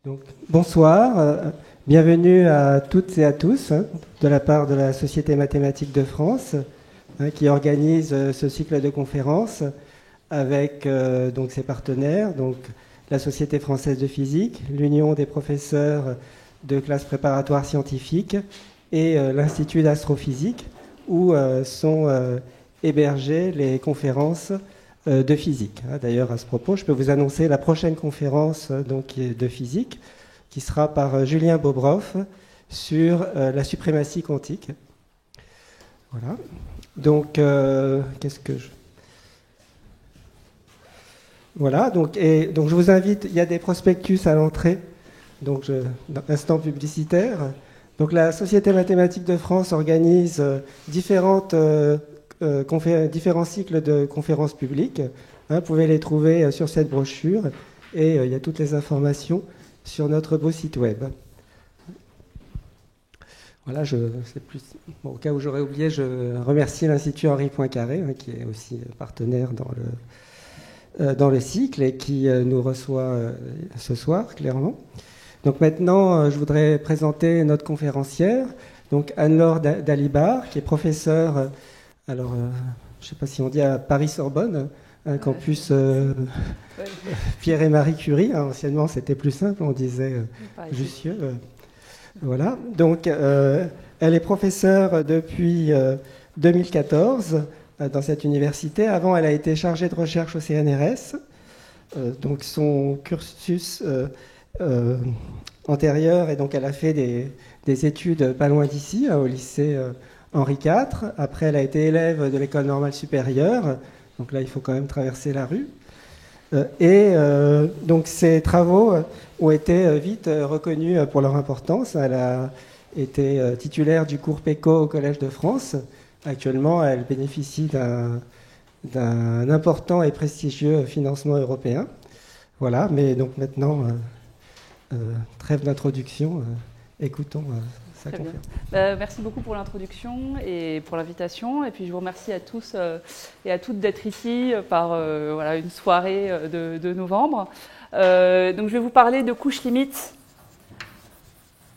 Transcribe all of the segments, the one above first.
Donc, bonsoir, bienvenue à toutes et à tous de la part de la Société mathématique de France qui organise ce cycle de conférences avec donc ses partenaires, donc la Société française de physique, l'Union des professeurs de classes préparatoires scientifiques et l'Institut d'astrophysique où sont hébergées les conférences de physique. D'ailleurs, à ce propos, je peux vous annoncer la prochaine conférence donc, de physique qui sera par Julien Bobroff sur la suprématie quantique. Voilà. Donc, qu'est-ce que je... Voilà, donc je vous invite, il y a des prospectus à l'entrée, donc instant publicitaire. Donc la Société mathématique de France organise différents cycles de conférences publiques. Vous pouvez les trouver sur cette brochure et il y a toutes les informations sur notre beau site web. Voilà, au cas où j'aurais oublié, je remercie l'Institut Henri Poincaré, qui est aussi partenaire dans le cycle et qui nous reçoit ce soir, clairement. Donc maintenant, je voudrais présenter notre conférencière, donc Anne-Laure Dalibard, qui est professeure, je ne sais pas si on dit à Paris-Sorbonne, un campus Pierre et Marie Curie. Anciennement, c'était plus simple, on disait Jussieu. Voilà. Donc, elle est professeure depuis 2014 dans cette université. Avant, elle a été chargée de recherche au CNRS. Donc, son cursus antérieur, et donc elle a fait des études pas loin d'ici, au lycée Henri IV. Après, elle a été élève de l'école normale supérieure. Donc là, il faut quand même traverser la rue. Donc, ses travaux ont été vite reconnus pour leur importance. Elle a été titulaire du cours PECO au Collège de France. Actuellement, elle bénéficie d'un important et prestigieux financement européen. Voilà, mais donc maintenant, trêve d'introduction, écoutons sa conférence. Merci beaucoup pour l'introduction et pour l'invitation. Et puis je vous remercie à tous et à toutes d'être ici par une soirée de novembre. Donc je vais vous parler de couches limites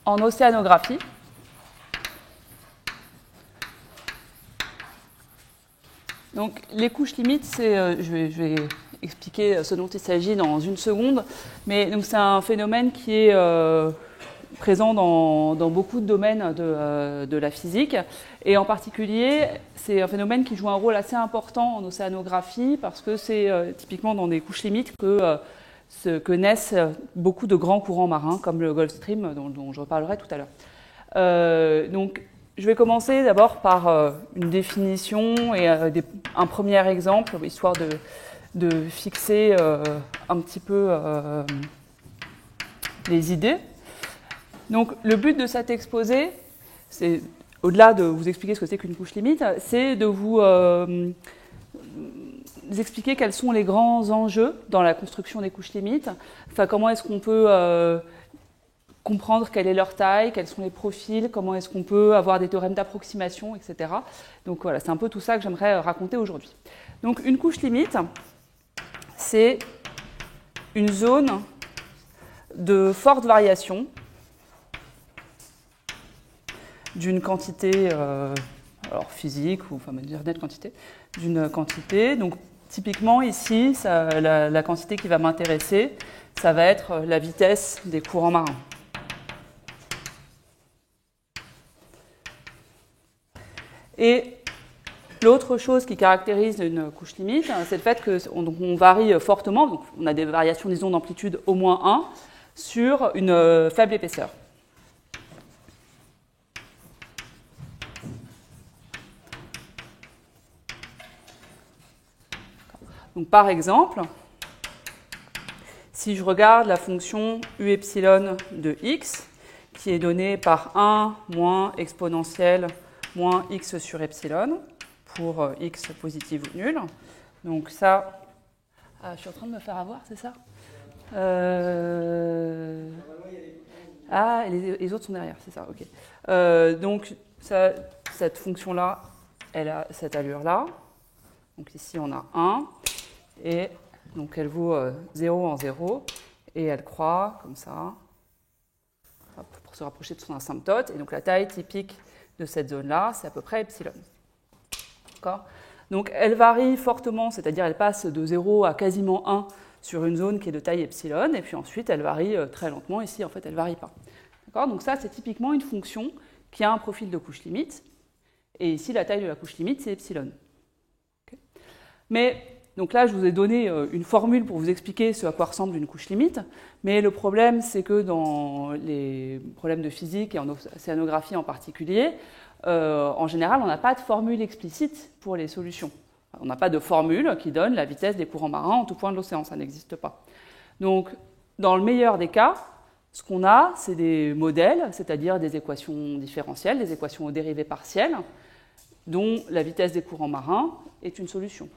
en océanographie. Donc les couches limites, je vais expliquer ce dont il s'agit dans une seconde, mais c'est un phénomène qui est présent dans beaucoup de domaines de la physique, et en particulier, c'est un phénomène qui joue un rôle assez important en océanographie, parce que c'est typiquement dans des couches limites que naissent beaucoup de grands courants marins, comme le Gulf Stream, dont je reparlerai tout à l'heure. Donc, je vais commencer d'abord par une définition et un premier exemple, histoire de fixer un petit peu les idées. Donc, le but de cet exposé, c'est, au-delà de vous expliquer ce que c'est qu'une couche limite, c'est de vous expliquer quels sont les grands enjeux dans la construction des couches limites. Enfin, comment est-ce qu'on peut comprendre quelle est leur taille, quels sont les profils, comment est-ce qu'on peut avoir des théorèmes d'approximation, etc. Donc voilà, c'est un peu tout ça que j'aimerais raconter aujourd'hui. Donc une couche limite, c'est une zone de forte variation d'une quantité physique, ou enfin dire nette quantité, d'une quantité. Donc typiquement ici, la quantité qui va m'intéresser, ça va être la vitesse des courants marins. Et l'autre chose qui caractérise une couche limite, c'est le fait qu'on varie fortement, donc on a des variations, disons, d'amplitude au moins 1, sur une faible épaisseur. Donc, par exemple, si je regarde la fonction u epsilon de x, qui est donnée par 1 moins exponentielle moins x sur epsilon, pour x positif ou nul. Donc ça... Ah, je suis en train de me faire avoir, c'est ça Ah, les autres sont derrière, c'est ça, ok. Donc cette fonction-là, elle a cette allure-là. Donc ici, on a 1. Et donc elle vaut 0 en 0. Et elle croît comme ça pour se rapprocher de son asymptote. Et donc la taille typique de cette zone-là, c'est à peu près epsilon. D'accord ? Donc elle varie fortement, c'est-à-dire elle passe de 0 à quasiment 1 sur une zone qui est de taille epsilon, et puis ensuite elle varie très lentement. Ici, en fait, elle ne varie pas. D'accord ? Donc ça, c'est typiquement une fonction qui a un profil de couche limite. Et ici, la taille de la couche limite, c'est epsilon. Okay. Mais, donc là, je vous ai donné une formule pour vous expliquer ce à quoi ressemble une couche limite. Mais le problème, c'est que dans les problèmes de physique et en océanographie en particulier, en général, on n'a pas de formule explicite pour les solutions. On n'a pas de formule qui donne la vitesse des courants marins en tout point de l'océan, ça n'existe pas. Donc, dans le meilleur des cas, ce qu'on a, c'est des modèles, c'est-à-dire des équations différentielles, des équations aux dérivées partielles, dont la vitesse des courants marins est une solution.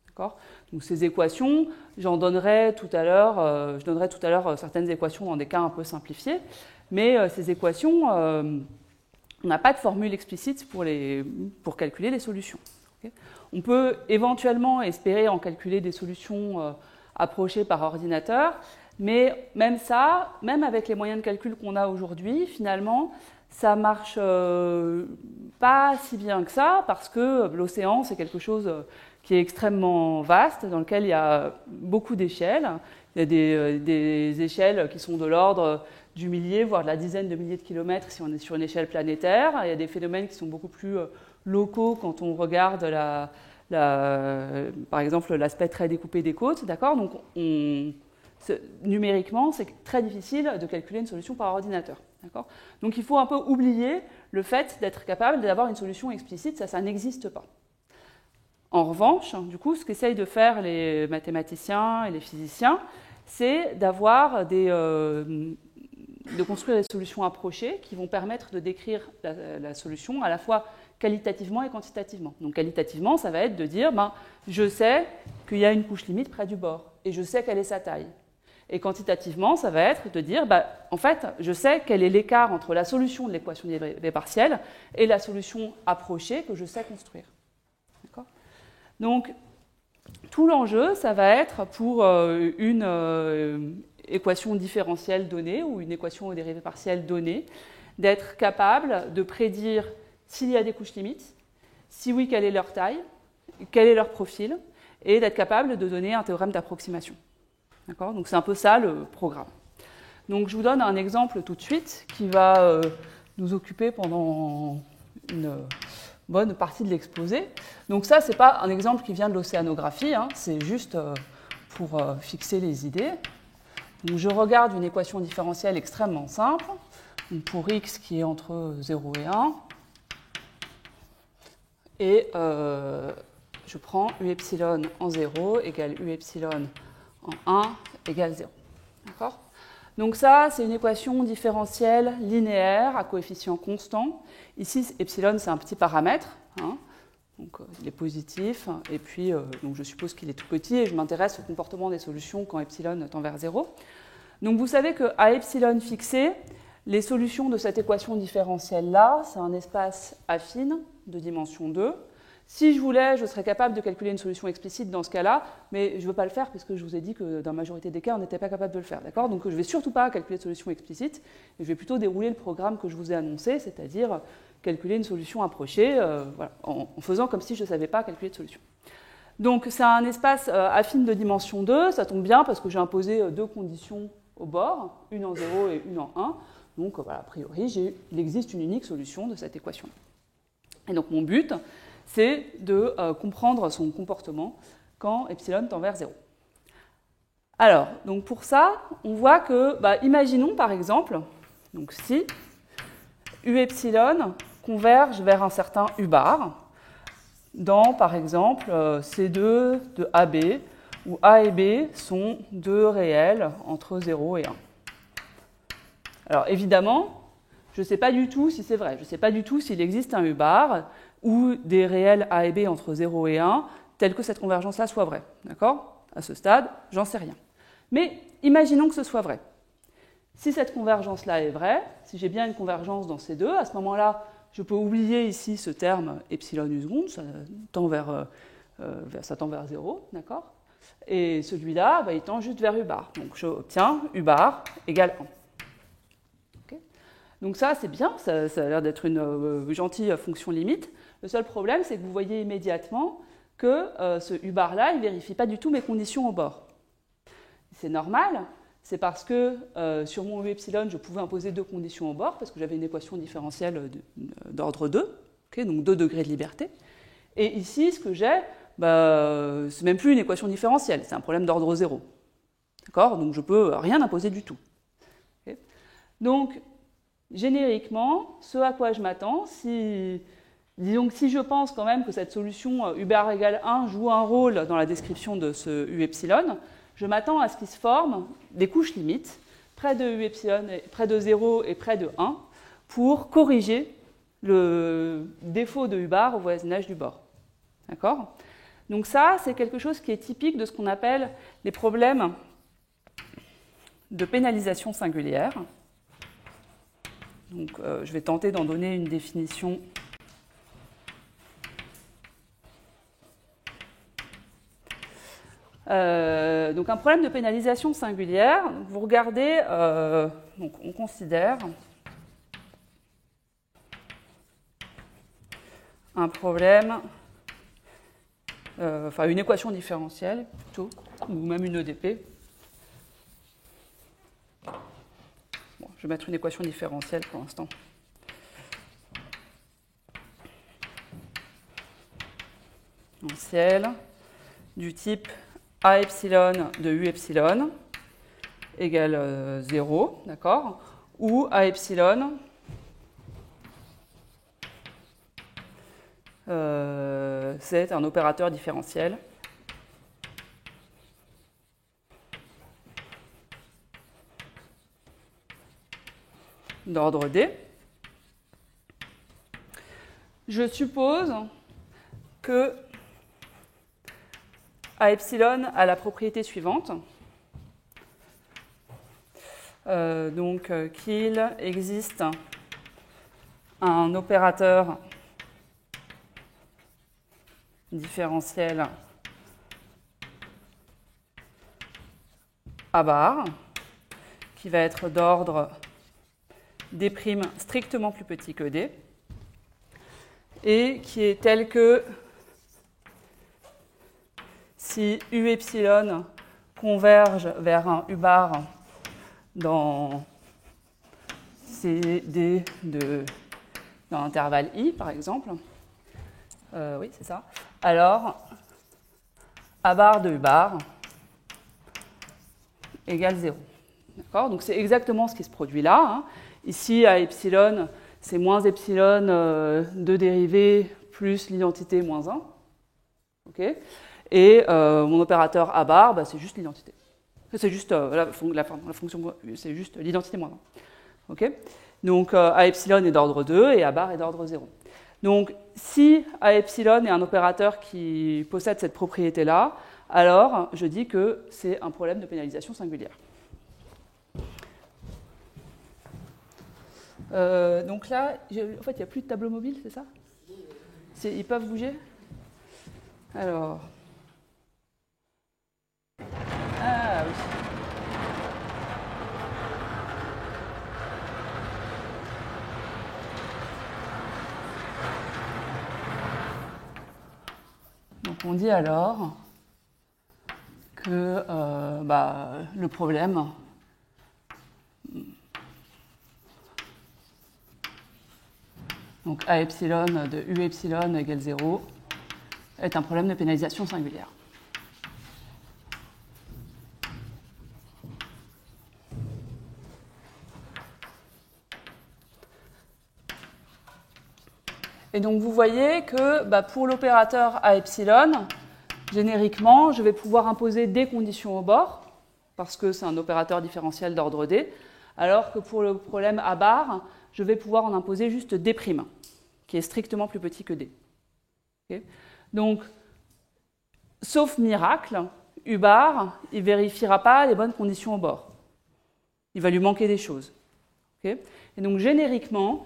D'accord ? Donc ces équations, je donnerai tout à l'heure certaines équations dans des cas un peu simplifiés, mais ces équations, on n'a pas de formule explicite pour calculer les solutions. Okay ? On peut éventuellement espérer en calculer des solutions approchées par ordinateur, mais même ça, même avec les moyens de calcul qu'on a aujourd'hui, finalement, ça ne marche pas si bien que ça, parce que l'océan, c'est quelque chose qui est extrêmement vaste, dans lequel il y a beaucoup d'échelles. Il y a des échelles qui sont de l'ordre du millier, voire de la dizaine de milliers de kilomètres si on est sur une échelle planétaire. Il y a des phénomènes qui sont beaucoup plus locaux quand on regarde, par exemple, l'aspect très découpé des côtes. D'accord ? Donc, numériquement, c'est très difficile de calculer une solution par ordinateur. D'accord ? Donc, il faut un peu oublier le fait d'être capable d'avoir une solution explicite. Ça n'existe pas. En revanche, du coup, ce qu'essayent de faire les mathématiciens et les physiciens, c'est de construire des solutions approchées qui vont permettre de décrire la solution à la fois qualitativement et quantitativement. Donc qualitativement, ça va être de dire, je sais qu'il y a une couche limite près du bord et je sais quelle est sa taille. Et quantitativement, ça va être de dire, en fait, je sais quel est l'écart entre la solution de l'équation des dérivées partielles et la solution approchée que je sais construire. D'accord ? Donc, tout l'enjeu, ça va être pour une équation différentielle donnée ou une équation aux dérivées partielles donnée, d'être capable de prédire s'il y a des couches limites, si oui, quelle est leur taille, quel est leur profil, et d'être capable de donner un théorème d'approximation. D'accord ? Donc c'est un peu ça le programme. Donc je vous donne un exemple tout de suite qui va nous occuper pendant une bonne partie de l'exposé. Donc ça, ce n'est pas un exemple qui vient de l'océanographie, c'est juste pour fixer les idées. Donc je regarde une équation différentielle extrêmement simple, donc pour x qui est entre 0 et 1, et je prends u epsilon en 0 égale u epsilon en 1 égale 0. D'accord ? Donc ça, c'est une équation différentielle linéaire à coefficient constant. Ici, epsilon, c'est un petit paramètre. Donc il est positif. Et puis, donc je suppose qu'il est tout petit et je m'intéresse au comportement des solutions quand epsilon tend vers 0. Donc vous savez qu'à epsilon fixé, les solutions de cette équation différentielle-là, c'est un espace affine de dimension 2. Si je voulais, je serais capable de calculer une solution explicite dans ce cas-là, mais je ne veux pas le faire parce que je vous ai dit que dans la majorité des cas, on n'était pas capable de le faire. D'accord ? Donc je ne vais surtout pas calculer de solution explicite, et je vais plutôt dérouler le programme que je vous ai annoncé, c'est-à-dire calculer une solution approchée, en faisant comme si je ne savais pas calculer de solution. Donc c'est un espace affine de dimension 2, ça tombe bien parce que j'ai imposé deux conditions au bord, une en 0 et une en 1. Donc voilà, a priori, il existe une unique solution de cette équation. Et donc mon but, c'est de comprendre son comportement quand epsilon tend vers 0. Alors, donc pour ça, on voit que, imaginons par exemple, donc si u epsilon converge vers un certain u bar, dans par exemple C2 de AB, où A et B sont deux réels entre 0 et 1. Alors évidemment, je ne sais pas du tout si c'est vrai, je ne sais pas du tout s'il existe un u bar ou des réels A et B entre 0 et 1, tel que cette convergence-là soit vraie. D'accord ? À ce stade, j'en sais rien. Mais imaginons que ce soit vrai. Si cette convergence-là est vraie, si j'ai bien une convergence dans ces deux, à ce moment-là, je peux oublier ici ce terme epsilon u seconde, ça tend vers 0, d'accord ? Et celui-là, il tend juste vers u bar. Donc j'obtiens u bar égale 1. Okay ? Donc ça, c'est bien, ça a l'air d'être une gentille fonction limite. Le seul problème, c'est que vous voyez immédiatement que ce U-bar-là, il ne vérifie pas du tout mes conditions au bord. C'est normal, c'est parce que sur mon U epsilon, je pouvais imposer 2 conditions au bord, parce que j'avais une équation différentielle d'ordre 2, okay, donc 2 degrés de liberté. Et ici, ce que j'ai, c'est même plus une équation différentielle, c'est un problème d'ordre 0. D'accord ? Donc je ne peux rien imposer du tout. Okay. Donc, génériquement, ce à quoi je m'attends, disons que si je pense quand même que cette solution U bar égale 1 joue un rôle dans la description de ce U epsilon, je m'attends à ce qu'il se forme des couches limites près de U epsilon, près de 0 et près de 1 pour corriger le défaut de U bar au voisinage du bord. D'accord ? Donc ça, c'est quelque chose qui est typique de ce qu'on appelle les problèmes de pénalisation singulière. Donc, je vais tenter d'en donner une définition. Donc, un problème de pénalisation singulière, vous regardez, donc on considère un problème, enfin une équation différentielle plutôt, ou même une EDP. Bon, je vais mettre une équation différentielle pour l'instant. Différentielle du type A epsilon de U epsilon égale 0, d'accord ? Ou A epsilon c'est un opérateur différentiel d'ordre D. Je suppose que A epsilon a la propriété suivante. Donc qu'il existe un opérateur différentiel A bar qui va être d'ordre D' strictement plus petit que D et qui est tel que si U epsilon converge vers un U bar dans CD dans l'intervalle I, par exemple, oui, c'est ça, alors A bar de U bar égale 0. D'accord ? Donc c'est exactement ce qui se produit là. Hein. Ici, à epsilon, c'est moins epsilon de dérivée plus l'identité moins 1. Okay ? Et mon opérateur A bar, c'est juste l'identité. C'est juste la fonction, c'est juste l'identité moins 1. Okay ? Donc A epsilon est d'ordre 2 et A bar est d'ordre 0. Donc si A epsilon est un opérateur qui possède cette propriété-là, alors je dis que c'est un problème de pénalisation singulière. Donc là, en fait, il n'y a plus de tableau mobile, c'est ça ? Ils peuvent bouger ? Alors. Ah oui. Donc on dit alors que le problème donc A epsilon de U epsilon égale 0 est un problème de pénalisation singulière. Et donc vous voyez que pour l'opérateur A epsilon, génériquement, je vais pouvoir imposer des conditions au bord, parce que c'est un opérateur différentiel d'ordre D, alors que pour le problème A bar, je vais pouvoir en imposer juste D', qui est strictement plus petit que D. Okay ? Donc, sauf miracle, U bar, il ne vérifiera pas les bonnes conditions au bord. Il va lui manquer des choses. Okay ? Et donc, génériquement,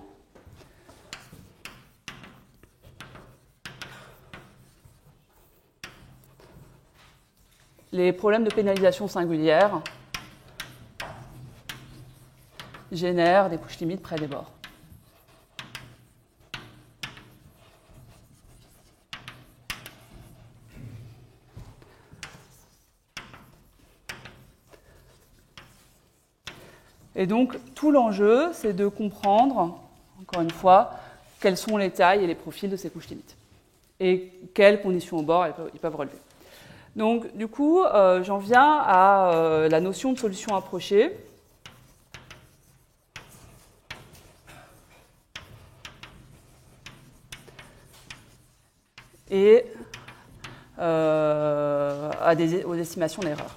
les problèmes de pénalisation singulière génère des couches limites près des bords. Et donc, tout l'enjeu, c'est de comprendre, encore une fois, quelles sont les tailles et les profils de ces couches limites et quelles conditions au bord ils peuvent relever. Donc, du coup, j'en viens à la notion de solution approchée. Et aux estimations d'erreur.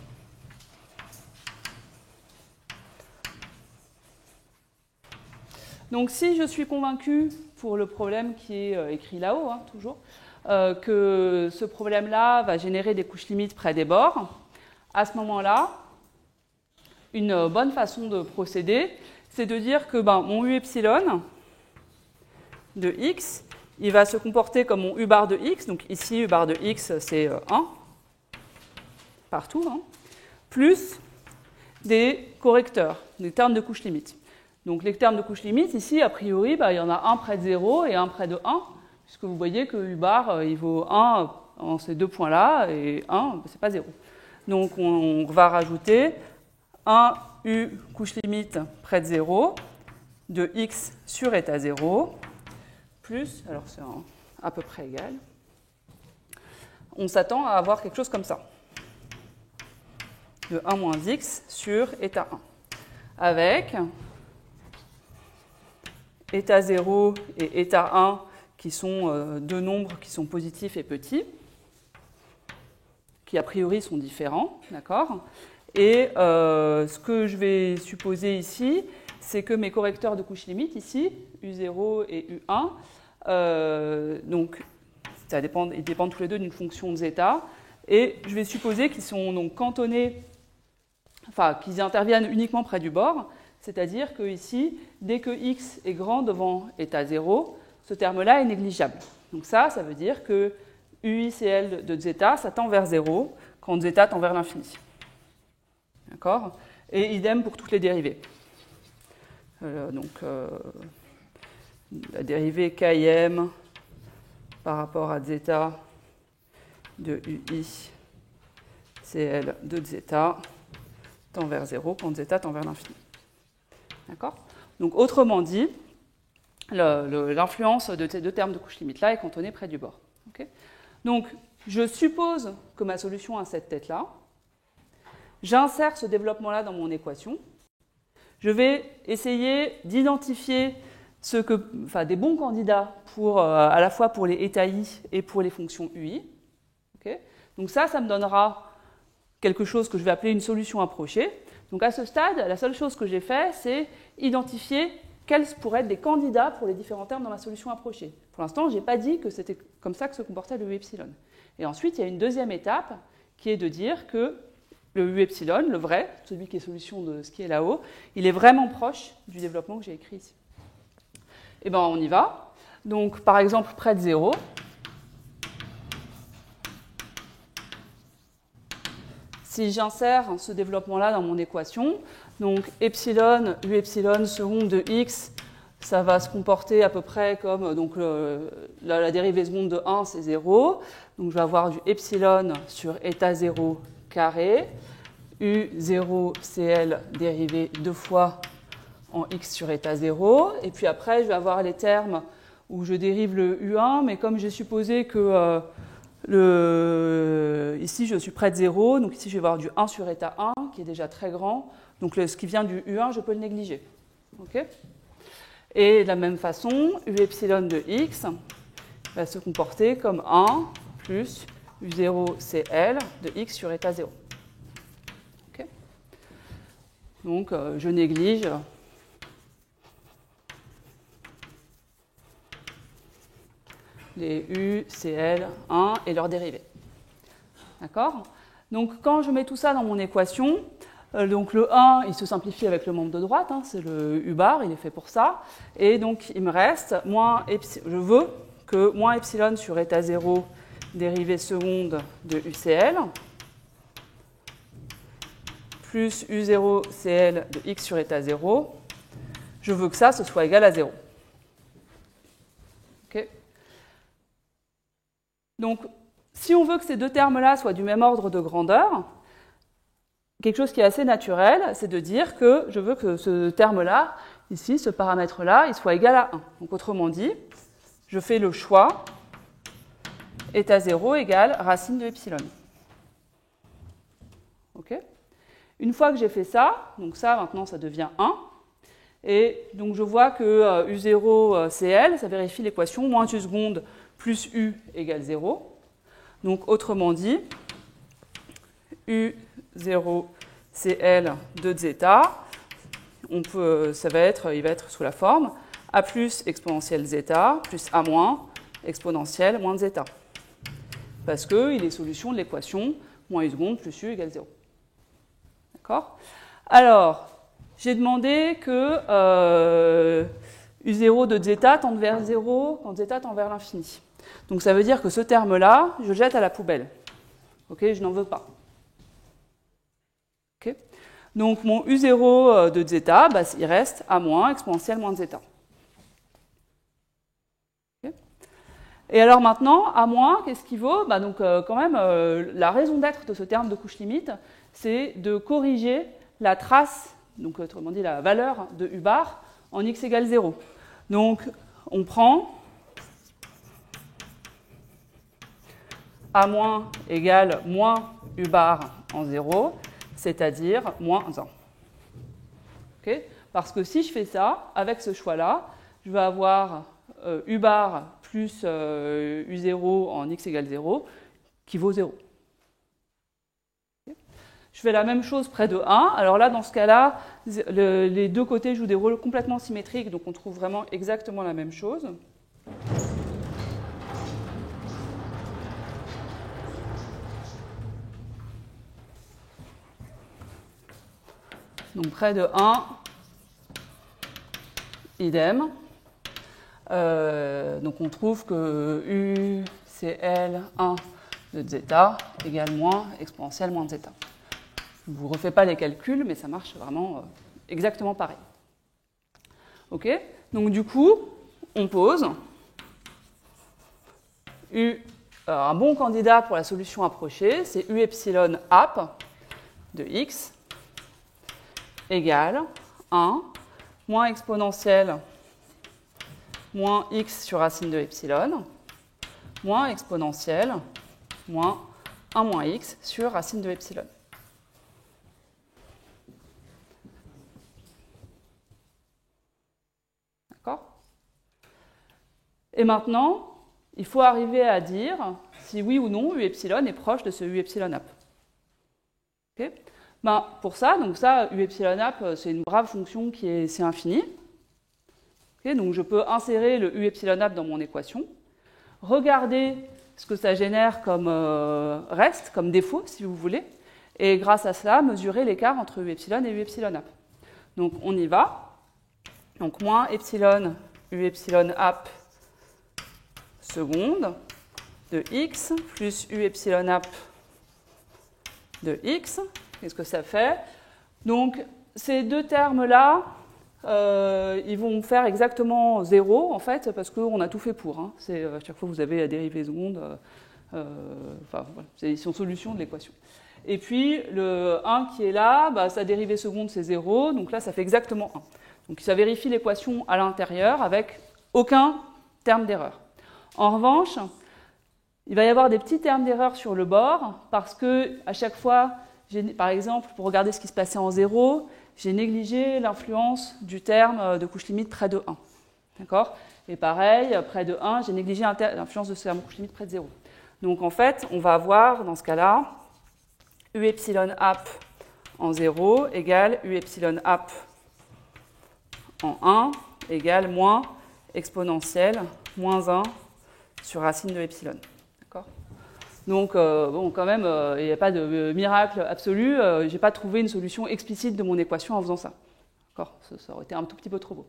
Donc, si je suis convaincu, pour le problème qui est écrit là-haut, hein, toujours, que ce problème-là va générer des couches limites près des bords, à ce moment-là, une bonne façon de procéder, c'est de dire que mon U epsilon de x, il va se comporter comme mon U bar de x, donc ici U bar de x c'est 1, partout, hein, plus des correcteurs, des termes de couches limites. Donc les termes de couches limites, ici, a priori, il y en a un près de 0 et un près de 1, puisque vous voyez que U bar, il vaut 1 en ces deux points-là, et 1, c'est pas 0. Donc on va rajouter un U couche limite près de 0 de x sur état 0, plus, alors c'est à peu près égal, on s'attend à avoir quelque chose comme ça, de 1 moins x sur état 1, avec état 0 et état 1 qui sont deux nombres qui sont positifs et petits, qui a priori sont différents, d'accord ? Et ce que je vais supposer ici, c'est que mes correcteurs de couches limites ici, U0 et U1, donc ils dépendent tous les deux d'une fonction de zeta, et je vais supposer qu'ils sont donc cantonnés, enfin qu'ils interviennent uniquement près du bord, c'est-à-dire que ici, dès que x est grand devant état 0, ce terme-là est négligeable. Donc ça veut dire que UICL de zeta, ça tend vers 0 quand zeta tend vers l'infini. D'accord ? Et idem pour toutes les dérivées. Donc, la dérivée KIM par rapport à zeta de UICL de zeta tend vers 0 quand zeta tend vers l'infini. D'accord ? Donc, autrement dit, l'influence de ces deux termes de couche limite-là est cantonnée près du bord. Okay ? Donc, je suppose que ma solution a cette tête-là. J'insère ce développement-là dans mon équation. Je vais essayer d'identifier des bons candidats à la fois pour les états i et pour les fonctions ui. Okay ? Donc ça me donnera quelque chose que je vais appeler une solution approchée. Donc à ce stade, la seule chose que j'ai fait, c'est identifier quels pourraient être des candidats pour les différents termes dans ma solution approchée. Pour l'instant, je n'ai pas dit que c'était comme ça que se comportait le U epsilon. Et ensuite, il y a une deuxième étape qui est de dire que le U epsilon, le vrai, celui qui est solution de ce qui est là-haut, il est vraiment proche du développement que j'ai écrit ici. Et bien, on y va. Donc, par exemple, près de 0. Si j'insère ce développement-là dans mon équation, donc epsilon, U epsilon seconde de x, ça va se comporter à peu près comme donc, la dérivée seconde de 1, c'est 0. Donc je vais avoir du epsilon sur état 0 carré, U0CL dérivé deux fois en x sur état 0. Et puis après, je vais avoir les termes où je dérive le U1, mais comme j'ai supposé que ici, je suis près de 0, donc ici, je vais avoir du 1 sur état 1, qui est déjà très grand. Donc, ce qui vient du U1, je peux le négliger. Okay ? Et de la même façon, U epsilon de x va se comporter comme 1 plus U0CL de x sur état 0. Okay ? Donc, je néglige les U, CL, 1 et leurs dérivés. D'accord ? Donc, quand je mets tout ça dans mon équation, donc le 1, il se simplifie avec le membre de droite, hein, c'est le U bar, il est fait pour ça. Et donc, il me reste, je veux que moins epsilon sur état 0 dérivée seconde de UCL plus U0CL de x sur état 0 je veux que ça, ce soit égal à 0. Okay. Donc, si on veut que ces deux termes-là soient du même ordre de grandeur, quelque chose qui est assez naturel, c'est de dire que je veux que ce terme-là, ici, ce paramètre-là, il soit égal à 1. Donc, autrement dit, je fais le choix état 0 égale racine de epsilon. Okay. Une fois que j'ai fait ça, donc ça, maintenant, ça devient 1. Et donc, je vois que U0 CL, ça vérifie l'équation moins U seconde plus U égale 0. Donc, autrement dit, U0 CL de zeta, il va être sous la forme A plus exponentielle zeta plus A moins exponentielle moins de zeta. Parce qu'il est solution de l'équation moins U seconde plus U égale 0. D'accord ? Alors, j'ai demandé que U0 de zeta tende vers 0 quand zeta tend vers l'infini. Donc ça veut dire que ce terme-là, je le jette à la poubelle. Ok, je n'en veux pas. Okay. Donc mon U0 de zeta, bah, il reste A moins exponentielle moins de zeta. Okay. Et alors maintenant, A moins, qu'est-ce qu'il vaut ? Bah, donc quand même, la raison d'être de ce terme de couche limite, c'est de corriger la trace, donc autrement dit la valeur de U bar en x égale 0. Donc on prend A moins égale moins U bar en 0, c'est-à-dire moins 1. Okay. Parce que si je fais ça, avec ce choix-là, je vais avoir U bar plus U0 en x égale 0, qui vaut 0. Okay. Je fais la même chose près de 1. Alors là, dans ce cas-là, les deux côtés jouent des rôles complètement symétriques, donc on trouve vraiment exactement la même chose. Donc près de 1, idem. Donc on trouve que UCL1 de zeta égale moins exponentielle moins de zeta. Je ne vous refais pas les calculs, mais ça marche vraiment exactement pareil. Ok. Donc du coup, on pose un bon candidat pour la solution approchée, c'est U epsilon app de x égale 1 moins exponentielle moins x sur racine de epsilon moins exponentielle moins 1 moins x sur racine de epsilon. D'accord ? Et maintenant, il faut arriver à dire si oui ou non U epsilon est proche de ce U epsilon app. Okay. Ben, pour ça, donc ça, U epsilon app, c'est une brave fonction c'est infini. Okay, donc je peux insérer le U epsilon app dans mon équation, regarder ce que ça génère comme reste, comme défaut, si vous voulez, et grâce à cela, mesurer l'écart entre U epsilon et U epsilon app. Donc on y va. Donc moins epsilon U epsilon app seconde de x plus U epsilon app de x. Qu'est-ce que ça fait ? Donc, ces deux termes-là, ils vont faire exactement 0, en fait, parce qu'on a tout fait pour. Hein. À chaque fois que vous avez la dérivée seconde, voilà, c'est une solution de l'équation. Et puis, le 1 qui est là, bah, sa dérivée seconde, c'est 0, donc là, ça fait exactement 1. Donc, ça vérifie l'équation à l'intérieur avec aucun terme d'erreur. En revanche, il va y avoir des petits termes d'erreur sur le bord, parce que à chaque fois, par exemple, pour regarder ce qui se passait en 0, j'ai négligé l'influence du terme de couche limite près de 1. D'accord ? Et pareil, près de 1, j'ai négligé l'influence de ce terme de couche limite près de 0. Donc en fait, on va avoir dans ce cas-là U epsilon app en 0 égale U epsilon app en 1 égale moins exponentielle moins 1 sur racine de epsilon. D'accord ? Donc, bon, quand même, il n'y a pas de miracle absolu. Je n'ai pas trouvé une solution explicite de mon équation en faisant ça. D'accord ? Ça aurait été un tout petit peu trop beau.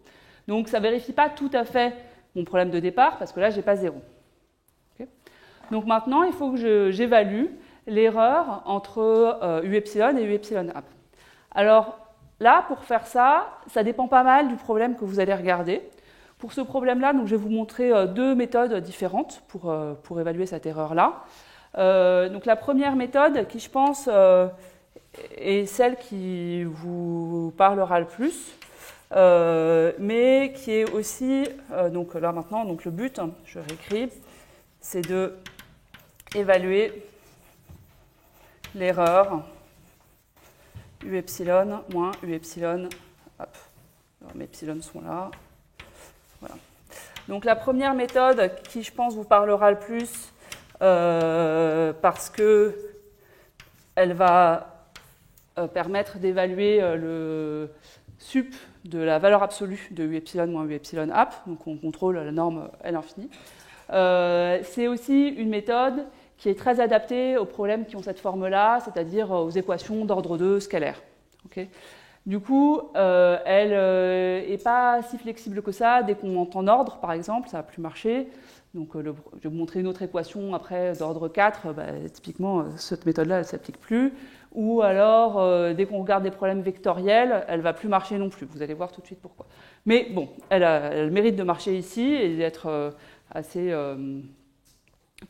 Donc, ça ne vérifie pas tout à fait mon problème de départ, parce que là, je n'ai pas 0. Okay ? Donc, maintenant, il faut que j'évalue l'erreur entre U epsilon et U epsilon app. Alors, là, pour faire ça, ça dépend pas mal du problème que vous allez regarder. Pour ce problème-là, donc, je vais vous montrer deux méthodes différentes pour évaluer cette erreur-là. Donc la première méthode, qui je pense est celle qui vous parlera le plus, mais qui est aussi, donc là maintenant, donc le but, je réécris, c'est de évaluer l'erreur U epsilon moins U epsilon. Hop, alors, mes epsilon sont là. Voilà. Donc la première méthode qui, je pense, vous parlera le plus, parce que elle va permettre d'évaluer le sup de la valeur absolue de U epsilon moins U epsilon app, donc on contrôle la norme L infini. C'est aussi une méthode qui est très adaptée aux problèmes qui ont cette forme-là, c'est-à-dire aux équations d'ordre 2 scalaire. Okay. Du coup, elle n'est pas si flexible que ça. Dès qu'on monte en ordre, par exemple, ça ne va plus marcher. Donc, je vais vous montrer une autre équation après d'ordre 4. Typiquement, cette méthode-là, elle ne s'applique plus. Ou alors, dès qu'on regarde des problèmes vectoriels, elle ne va plus marcher non plus. Vous allez voir tout de suite pourquoi. Mais bon, elle mérite de marcher ici et d'être assez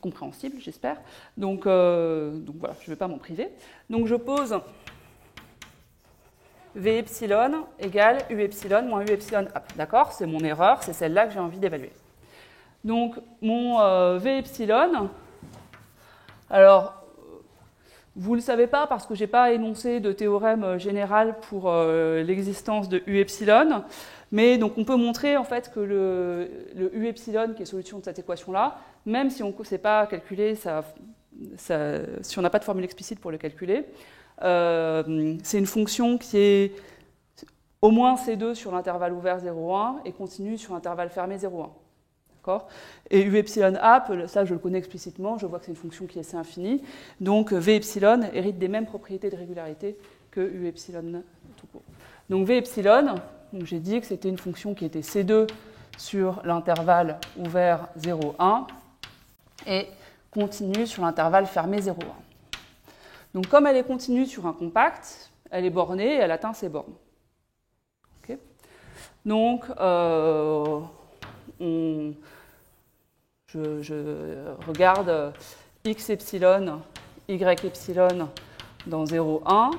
compréhensible, j'espère. Donc voilà, je ne vais pas m'en priver. Donc, je pose V epsilon égale U epsilon moins U epsilon app. D'accord? C'est mon erreur, c'est celle-là que j'ai envie d'évaluer. Donc, mon V epsilon, alors, vous ne le savez pas parce que je n'ai pas énoncé de théorème général pour l'existence de U epsilon, mais donc on peut montrer en fait que le U epsilon, qui est solution de cette équation-là, même si on ne sait pas calculer, si on n'a pas de formule explicite pour le calculer, c'est une fonction qui est au moins C2 sur l'intervalle ouvert 0,1 et continue sur l'intervalle fermé 0,1. Et U epsilon app, ça je le connais explicitement, je vois que c'est une fonction qui est C infini, donc V epsilon hérite des mêmes propriétés de régularité que U epsilon tout court. Donc V epsilon, j'ai dit que c'était une fonction qui était C2 sur l'intervalle ouvert 0,1 et continue sur l'intervalle fermé 0,1. Donc comme elle est continue sur un compact, elle est bornée et elle atteint ses bornes. Okay. Donc je regarde x epsilon, y epsilon dans 0,1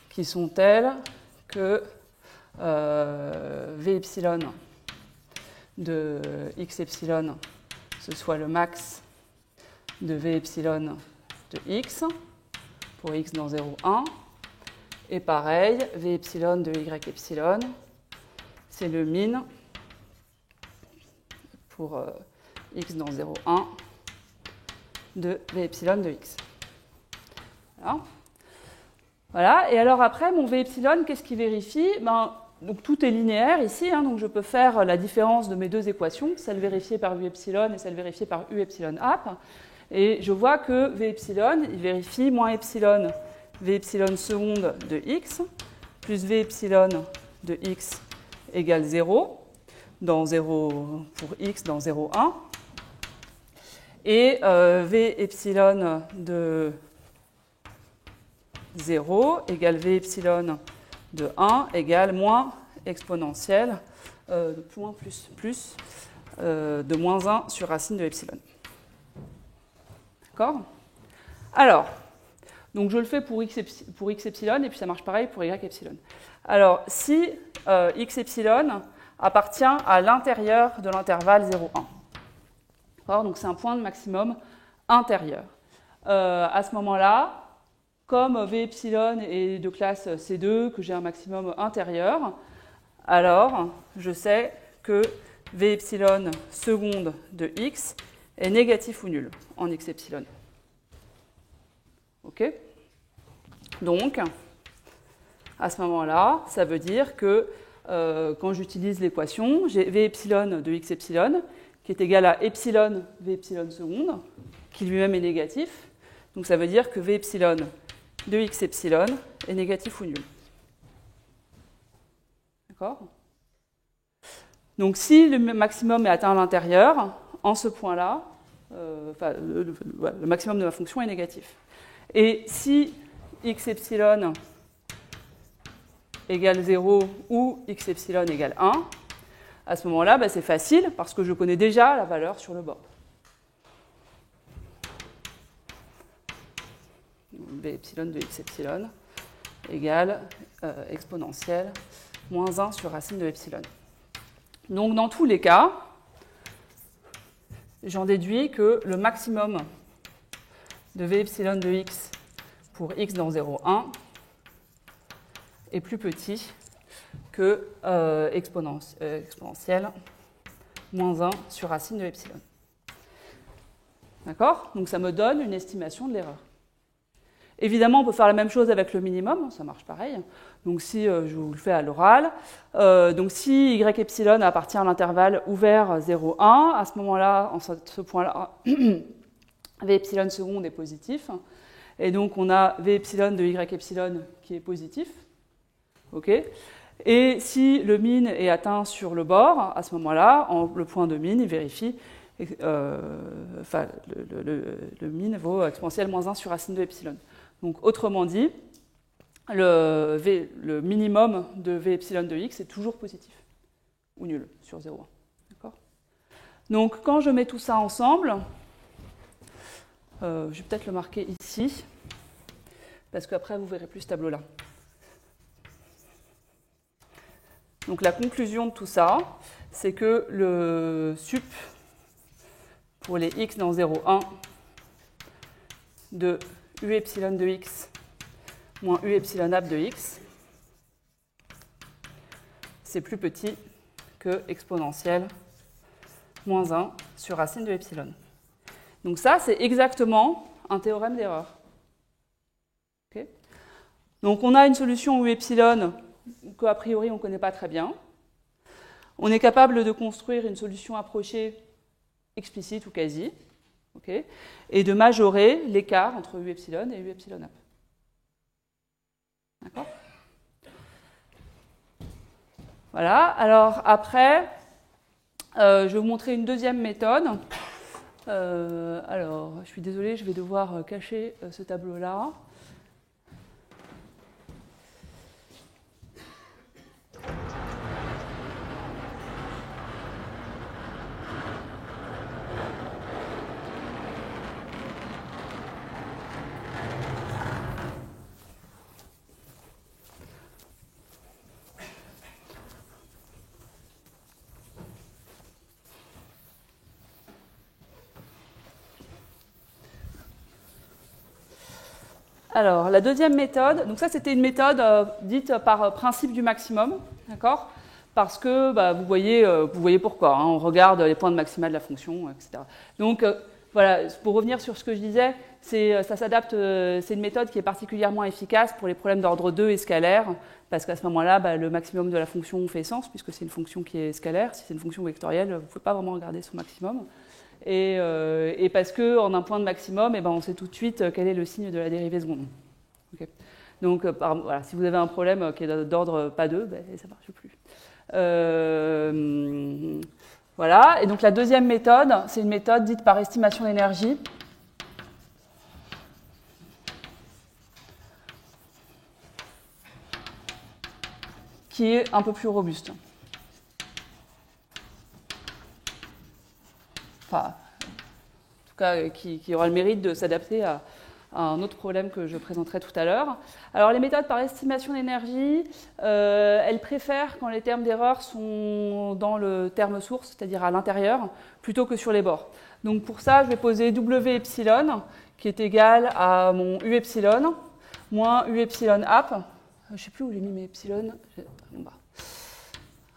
qui sont telles que v epsilon de x epsilon ce soit le max de v epsilon de x pour x dans 0,1 et pareil, v epsilon de y epsilon c'est le min pour x dans 0,1 de v epsilon de x. Voilà. Et alors après, mon v epsilon, qu'est-ce qu'il vérifie? Donc tout est linéaire ici, donc je peux faire la différence de mes deux équations, celle vérifiée par u epsilon et celle vérifiée par u epsilon app. Et je vois que v epsilon, il vérifie moins epsilon v epsilon seconde de x plus v epsilon de x égale 0. Dans 0 pour x dans 0,1 et v epsilon de 0 égale v epsilon de 1 égale moins exponentielle de plus de moins 1 sur racine de epsilon. D'accord? Alors, donc je le fais pour x epsilon et puis ça marche pareil pour y epsilon. Alors, si x epsilon appartient à l'intérieur de l'intervalle 0,1. Donc c'est un point de maximum intérieur. À ce moment-là, comme v epsilon est de classe C2, que j'ai un maximum intérieur, alors je sais que v epsilon seconde de x est négatif ou nul en x epsilon. Ok? Donc, à ce moment-là, ça veut dire que quand j'utilise l'équation, j'ai v epsilon de x epsilon qui est égal à epsilon v epsilon seconde, qui lui-même est négatif. Donc ça veut dire que v epsilon de x epsilon est négatif ou nul. D'accord? Donc si le maximum est atteint à l'intérieur, en ce point-là, le maximum de ma fonction est négatif. Et si x epsilon égale 0 ou x epsilon égale 1, à ce moment-là, c'est facile parce que je connais déjà la valeur sur le bord. V epsilon de x epsilon égale exponentielle moins 1 sur racine de epsilon. Donc dans tous les cas, j'en déduis que le maximum de V epsilon de x pour x dans 0, 1 est plus petit que exponentielle moins 1 sur racine de epsilon. D'accord? Donc ça me donne une estimation de l'erreur. Évidemment, on peut faire la même chose avec le minimum, ça marche pareil. Donc si je vous le fais à l'oral, donc si y epsilon appartient à l'intervalle ouvert 0, 1, à ce moment-là, en ce point-là, V epsilon seconde est positif. Et donc on a V epsilon de y epsilon qui est positif. Okay. Et si le min est atteint sur le bord, à ce moment-là, le point de min, il vérifie, le min vaut exponentielle moins 1 sur racine de epsilon. Donc autrement dit, le minimum de V epsilon de x est toujours positif, ou nul, sur 0,1. D'accord ? Donc quand je mets tout ça ensemble, je vais peut-être le marquer ici, parce qu'après vous verrez plus ce tableau-là. Donc la conclusion de tout ça, c'est que le sup pour les x dans 0,1 de u epsilon de x moins u epsilon ap de x, c'est plus petit que exponentielle moins 1 sur racine de epsilon. Donc ça, c'est exactement un théorème d'erreur. Okay. Donc on a une solution u epsilon qu'a priori on ne connaît pas très bien. On est capable de construire une solution approchée explicite ou quasi, okay, et de majorer l'écart entre u epsilon et u epsilon ap. D'accord ? Voilà, alors après, je vais vous montrer une deuxième méthode. Alors, je suis désolée, je vais devoir cacher ce tableau-là. Alors, la deuxième méthode, donc ça c'était une méthode dite par principe du maximum, d'accord ? Parce que vous voyez pourquoi, hein, on regarde les points de maxima de la fonction, etc. Donc voilà, pour revenir sur ce que je disais, ça s'adapte, c'est une méthode qui est particulièrement efficace pour les problèmes d'ordre 2 et scalaire, parce qu'à ce moment-là, le maximum de la fonction fait sens, puisque c'est une fonction qui est scalaire. Si c'est une fonction vectorielle, vous ne pouvez pas vraiment regarder son maximum. Et parce qu'en un point de maximum, on sait tout de suite quel est le signe de la dérivée seconde. Okay. Donc, voilà, si vous avez un problème qui est d'ordre pas 2, ça ne marche plus. Voilà, et donc la deuxième méthode, c'est une méthode dite par estimation d'énergie. Qui est un peu plus robuste. Enfin, en tout cas, qui aura le mérite de s'adapter à un autre problème que je présenterai tout à l'heure. Alors, les méthodes par estimation d'énergie, elles préfèrent quand les termes d'erreur sont dans le terme source, c'est-à-dire à l'intérieur, plutôt que sur les bords. Donc, pour ça, je vais poser W epsilon, qui est égal à mon U epsilon, moins U epsilon ap. Je ne sais plus où j'ai mis mes epsilon.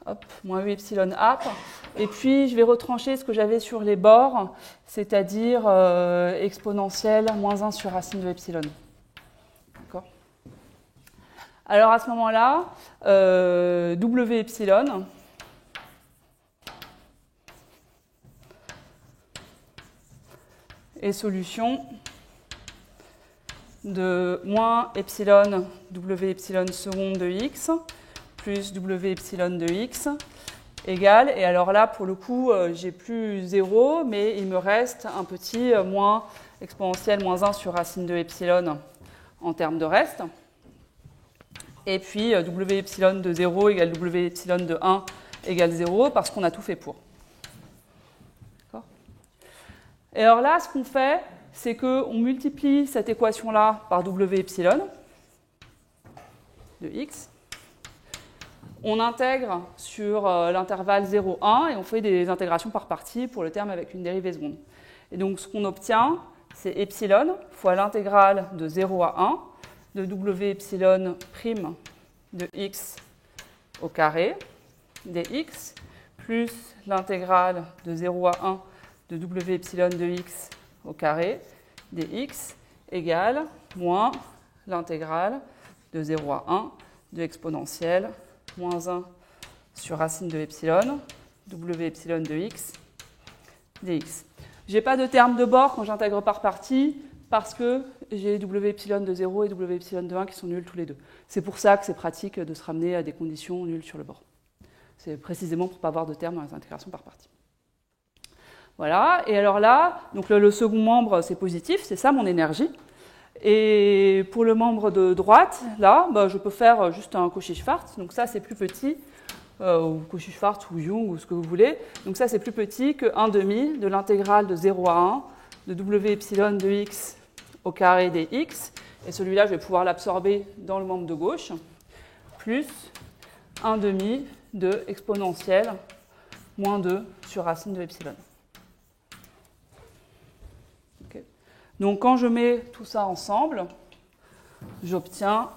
Hop, moins U epsilon ap. Et puis, je vais retrancher ce que j'avais sur les bords, c'est-à-dire exponentielle moins 1 sur racine de epsilon. D'accord ? Alors, à ce moment-là, W epsilon est solution de moins epsilon W epsilon seconde de x plus W epsilon de x égale, et alors là, pour le coup, j'ai plus 0, mais il me reste un petit moins exponentielle moins 1 sur racine de epsilon en termes de reste. Et puis W epsilon de 0 égale W epsilon de 1 égale 0 parce qu'on a tout fait pour. D'accord ? Et alors là, ce qu'on fait, c'est qu'on multiplie cette équation-là par W epsilon de x. On intègre sur l'intervalle 0, 1 et on fait des intégrations par partie pour le terme avec une dérivée seconde. Et donc ce qu'on obtient, c'est epsilon fois l'intégrale de 0 à 1 de W epsilon prime de x au carré dx plus l'intégrale de 0 à 1 de W epsilon de x au carré dx égale moins l'intégrale de 0 à 1 de exponentielle moins 1 sur racine de epsilon, W epsilon de x, dx. Je n'ai pas de terme de bord quand j'intègre par partie parce que j'ai W epsilon de 0 et W epsilon de 1 qui sont nuls tous les deux. C'est pour ça que c'est pratique de se ramener à des conditions nulles sur le bord. C'est précisément pour ne pas avoir de terme dans les intégrations par partie. Voilà, et alors là, donc le second membre c'est positif, c'est ça mon énergie. Et pour le membre de droite, là, je peux faire juste un Cauchy-Schwarz. Donc ça, c'est plus petit, ou Cauchy-Schwarz ou Young, ou ce que vous voulez. Donc ça, c'est plus petit que 1,5 de l'intégrale de 0 à 1 de W epsilon de x au carré dx. Et celui-là, je vais pouvoir l'absorber dans le membre de gauche, plus 1,5 de exponentielle moins 2 sur racine de epsilon. Donc quand je mets tout ça ensemble, j'obtiens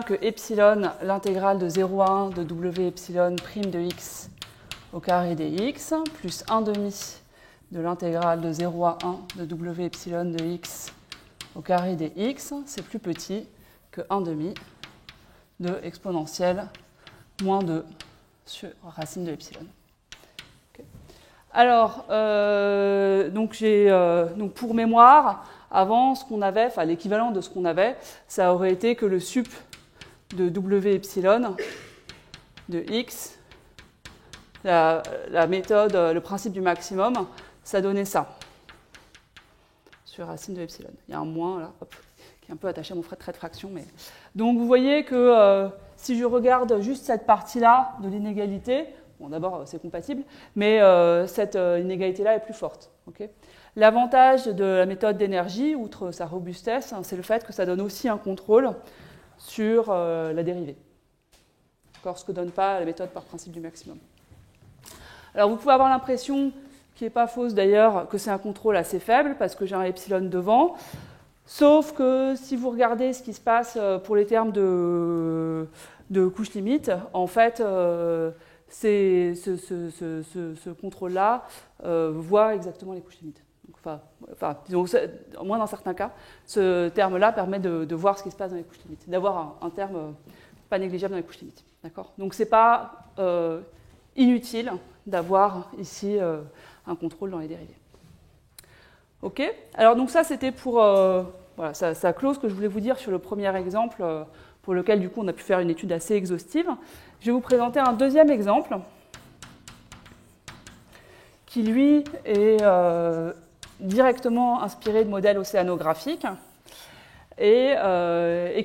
que epsilon, l'intégrale de 0 à 1 de W epsilon prime de x au carré dx, plus 1,5 de l'intégrale de 0 à 1 de W epsilon de x au carré dx, c'est plus petit que 1,5 de exponentielle moins 2 sur racine de epsilon. Okay. Alors, donc pour mémoire, avant, ce qu'on avait, enfin l'équivalent de ce qu'on avait, ça aurait été que le sup de W epsilon de x, la méthode, le principe du maximum, ça donnait ça, sur racine de epsilon. Il y a un moins là, hop, qui est un peu attaché à mon trait de fraction. Mais... Donc vous voyez que si je regarde juste cette partie-là de l'inégalité, bon d'abord c'est compatible, mais cette inégalité-là est plus forte. Okay. L'avantage de la méthode d'énergie, outre sa robustesse, c'est le fait que ça donne aussi un contrôle sur la dérivée. Encore ce que ne donne pas la méthode par principe du maximum. Alors vous pouvez avoir l'impression, qui n'est pas fausse d'ailleurs, que c'est un contrôle assez faible parce que j'ai un epsilon devant. Sauf que si vous regardez ce qui se passe pour les termes de couche limite, en fait, ce contrôle-là voit exactement les couches limites. Disons, au moins dans certains cas, ce terme-là permet de voir ce qui se passe dans les couches limites, d'avoir un terme pas négligeable dans les couches limites. D'accord ? Donc ce n'est pas inutile d'avoir ici un contrôle dans les dérivées. Ok ? Alors donc ça c'était pour voilà, ça clôt ce que je voulais vous dire sur le premier exemple pour lequel du coup on a pu faire une étude assez exhaustive. Je vais vous présenter un deuxième exemple qui lui est directement inspiré de modèles océanographiques et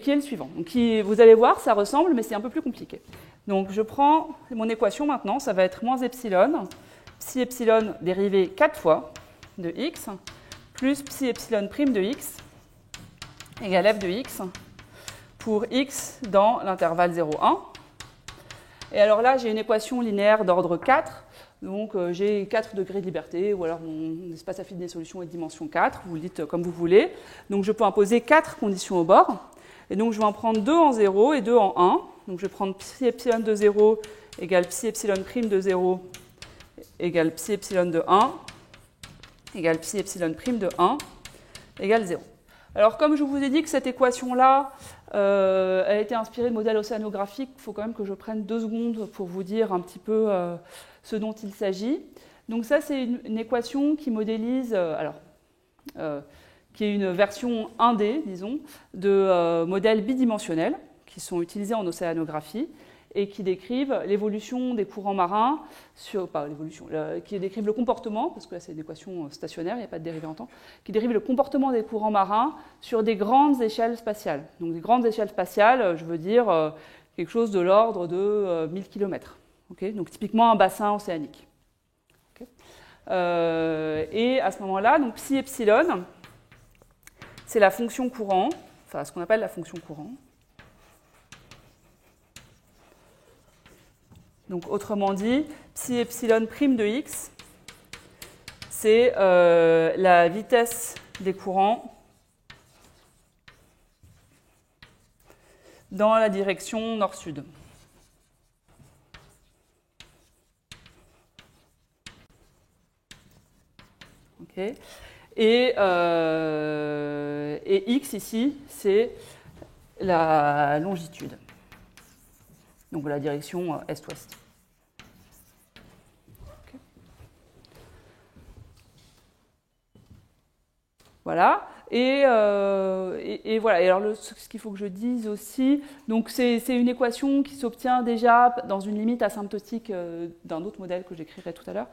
qui est le suivant. Donc, vous allez voir, ça ressemble, mais c'est un peu plus compliqué. Donc je prends mon équation maintenant, ça va être moins epsilon, psi epsilon dérivé 4 fois de x, plus psi epsilon prime de x, égale f de x, pour x dans l'intervalle 0, 1. Et alors là, j'ai une équation linéaire d'ordre 4, donc j'ai 4 degrés de liberté, ou alors mon espace affine des solutions est de dimension 4, vous le dites comme vous voulez. Donc je peux imposer 4 conditions au bord, et donc je vais en prendre 2 en 0 et 2 en 1. Donc je vais prendre psi epsilon de 0 égale psi epsilon prime de 0 égale psi epsilon de 1 égale psi epsilon prime de 1 égale 0. Alors comme je vous ai dit que cette équation-là a été inspirée de modèles océanographiques, il faut quand même que je prenne 2 secondes pour vous dire un petit peu ce dont il s'agit. Donc ça c'est une équation qui modélise, alors qui est une version 1D, disons, de modèles bidimensionnels qui sont utilisés en océanographie et qui décrivent l'évolution des courants marins, qui décrivent le comportement, parce que là c'est une équation stationnaire, il n'y a pas de dérivée en temps, qui décrivent le comportement des courants marins sur des grandes échelles spatiales. Donc des grandes échelles spatiales, je veux dire quelque chose de l'ordre de 1000 km. Okay, donc typiquement un bassin océanique. Okay. Et à ce moment-là, donc psi epsilon, c'est la fonction courant, enfin ce qu'on appelle la fonction courant. Donc, autrement dit, psi epsilon prime de x, c'est la vitesse des courants dans la direction nord-sud. Okay. Et x ici, c'est la longitude. Donc la direction est-ouest. Okay. Voilà. Et voilà. Et alors ce qu'il faut que je dise aussi, donc c'est une équation qui s'obtient déjà dans une limite asymptotique d'un autre modèle que j'écrirai tout à l'heure.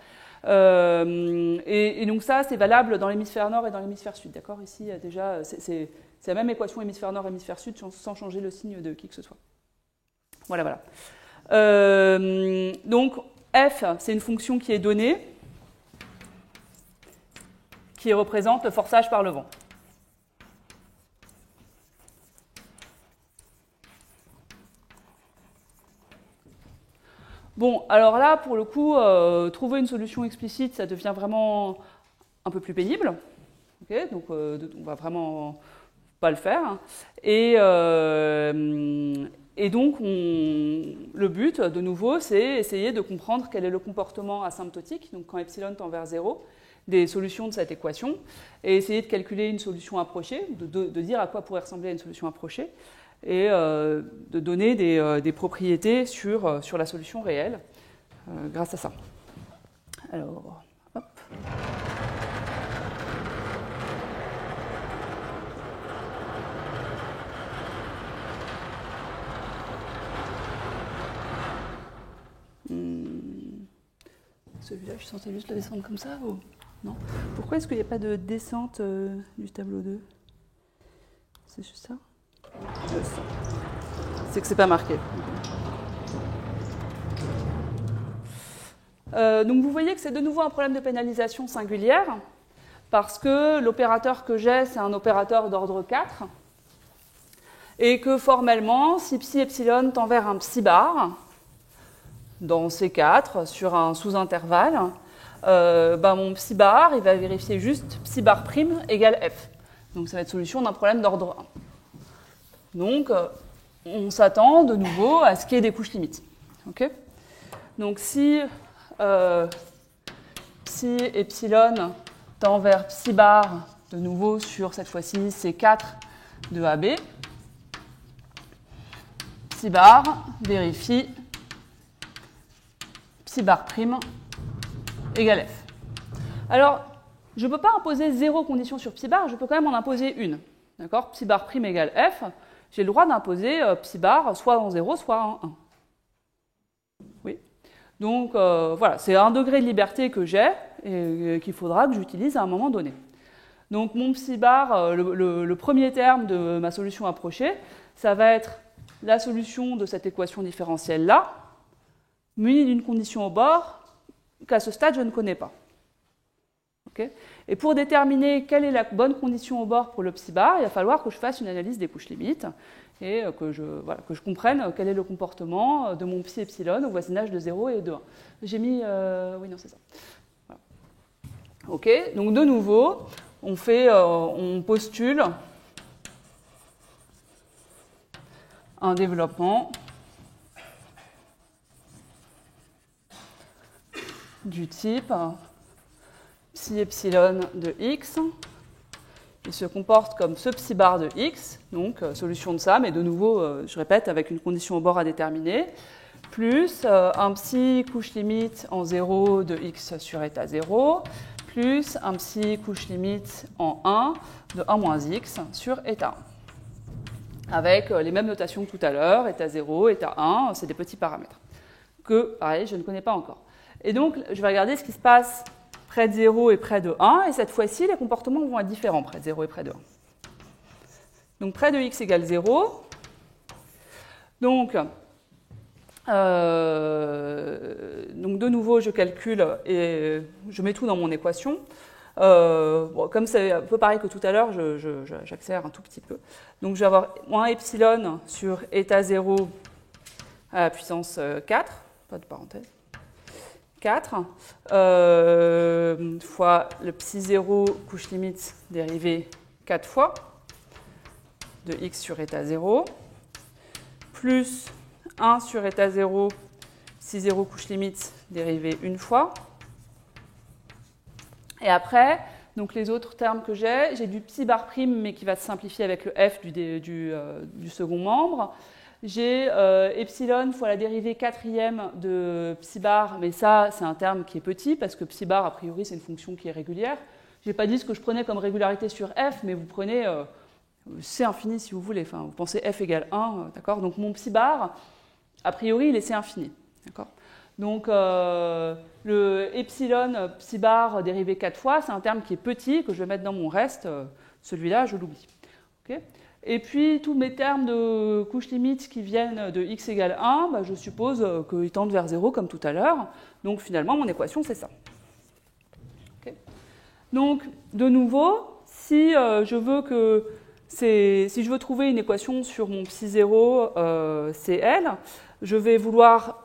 Et donc ça, c'est valable dans l'hémisphère nord et dans l'hémisphère sud. D'accord ? Ici, déjà, c'est la même équation hémisphère nord, hémisphère sud, sans changer le signe de qui que ce soit. Voilà, voilà. Donc, f, c'est une fonction qui est donnée, qui représente le forçage par le vent. Bon, alors là, pour le coup, trouver une solution explicite, ça devient vraiment un peu plus pénible. Okay, donc, on va vraiment pas le faire. Et donc, le but, de nouveau, c'est essayer de comprendre quel est le comportement asymptotique, donc quand epsilon tend vers 0, des solutions de cette équation, et essayer de calculer une solution approchée, de dire à quoi pourrait ressembler une solution approchée, et de donner des propriétés sur la solution réelle grâce à ça. Alors, hop. Celui-là, je suis censée juste le descendre comme ça ou non? Pourquoi est-ce qu'il n'y a pas de descente du tableau 2? C'est juste ça? C'est que c'est pas marqué. Donc vous voyez que c'est de nouveau un problème de pénalisation singulière, parce que l'opérateur que j'ai, c'est un opérateur d'ordre 4, et que formellement, si psi epsilon tend vers un psi bar, dans C4, sur un sous-intervalle, mon psi bar, il va vérifier juste psi bar prime égale f. Donc ça va être solution d'un problème d'ordre 1. Donc on s'attend de nouveau à ce qu'il y ait des couches limites. Okay, donc si psi epsilon tend vers psi bar, de nouveau sur cette fois-ci C4 de AB, psi bar vérifie psi bar prime égale f. Alors, je ne peux pas imposer 0 condition sur psi bar, je peux quand même en imposer une. D'accord ? Psi bar prime égale f, j'ai le droit d'imposer psi bar soit en 0, soit en 1. Oui. Donc, voilà, c'est un degré de liberté que j'ai et qu'il faudra que j'utilise à un moment donné. Donc, mon psi bar, le premier terme de ma solution approchée, ça va être la solution de cette équation différentielle-là, munie d'une condition au bord qu'à ce stade, je ne connais pas. Okay, et pour déterminer quelle est la bonne condition au bord pour le psi bar, il va falloir que je fasse une analyse des couches limites et que je comprenne quel est le comportement de mon psi epsilon au voisinage de 0 et de 1. J'ai mis... oui, non, c'est ça. Voilà. OK, donc de nouveau, on postule un développement du type psi epsilon de x, il se comporte comme ce psi bar de x, donc solution de ça, mais de nouveau, je répète, avec une condition au bord à déterminer, plus un psi couche limite en 0 de x sur état 0, plus un psi couche limite en 1 de 1 moins x sur eta 1. Avec les mêmes notations que tout à l'heure, eta 0, eta 1, c'est des petits paramètres que, pareil, je ne connais pas encore. Et donc, je vais regarder ce qui se passe près de 0 et près de 1, et cette fois-ci, les comportements vont être différents près de 0 et près de 1. Donc, près de x égale 0. Donc, de nouveau, je calcule et je mets tout dans mon équation. Bon, comme c'est un peu pareil que tout à l'heure, j'accélère un tout petit peu. Donc, je vais avoir moins epsilon sur eta 0 à la puissance 4, pas de parenthèse, 4, fois le psi 0 couche limite dérivée 4 fois de x sur eta 0, plus 1 sur eta 0, psi 0 couche limite dérivée une fois. Et après, donc les autres termes que j'ai du psi bar prime, mais qui va se simplifier avec le f du second membre. J'ai epsilon fois la dérivée quatrième de psi bar, mais ça, c'est un terme qui est petit, parce que psi bar, a priori, c'est une fonction qui est régulière. Je n'ai pas dit ce que je prenais comme régularité sur f, mais vous prenez c infini si vous voulez. Enfin, vous pensez f égale 1, d'accord? Donc mon psi bar, a priori, il est c infini, d'accord? Donc, le epsilon psi bar dérivé 4 fois, c'est un terme qui est petit, que je vais mettre dans mon reste. Celui-là, je l'oublie. Okay, et puis, tous mes termes de couche limite qui viennent de x égale 1, bah, je suppose qu'ils tendent vers 0 comme tout à l'heure. Donc, finalement, mon équation, c'est ça. Okay, donc, de nouveau, si je veux trouver une équation sur mon psi 0 CL, je vais vouloir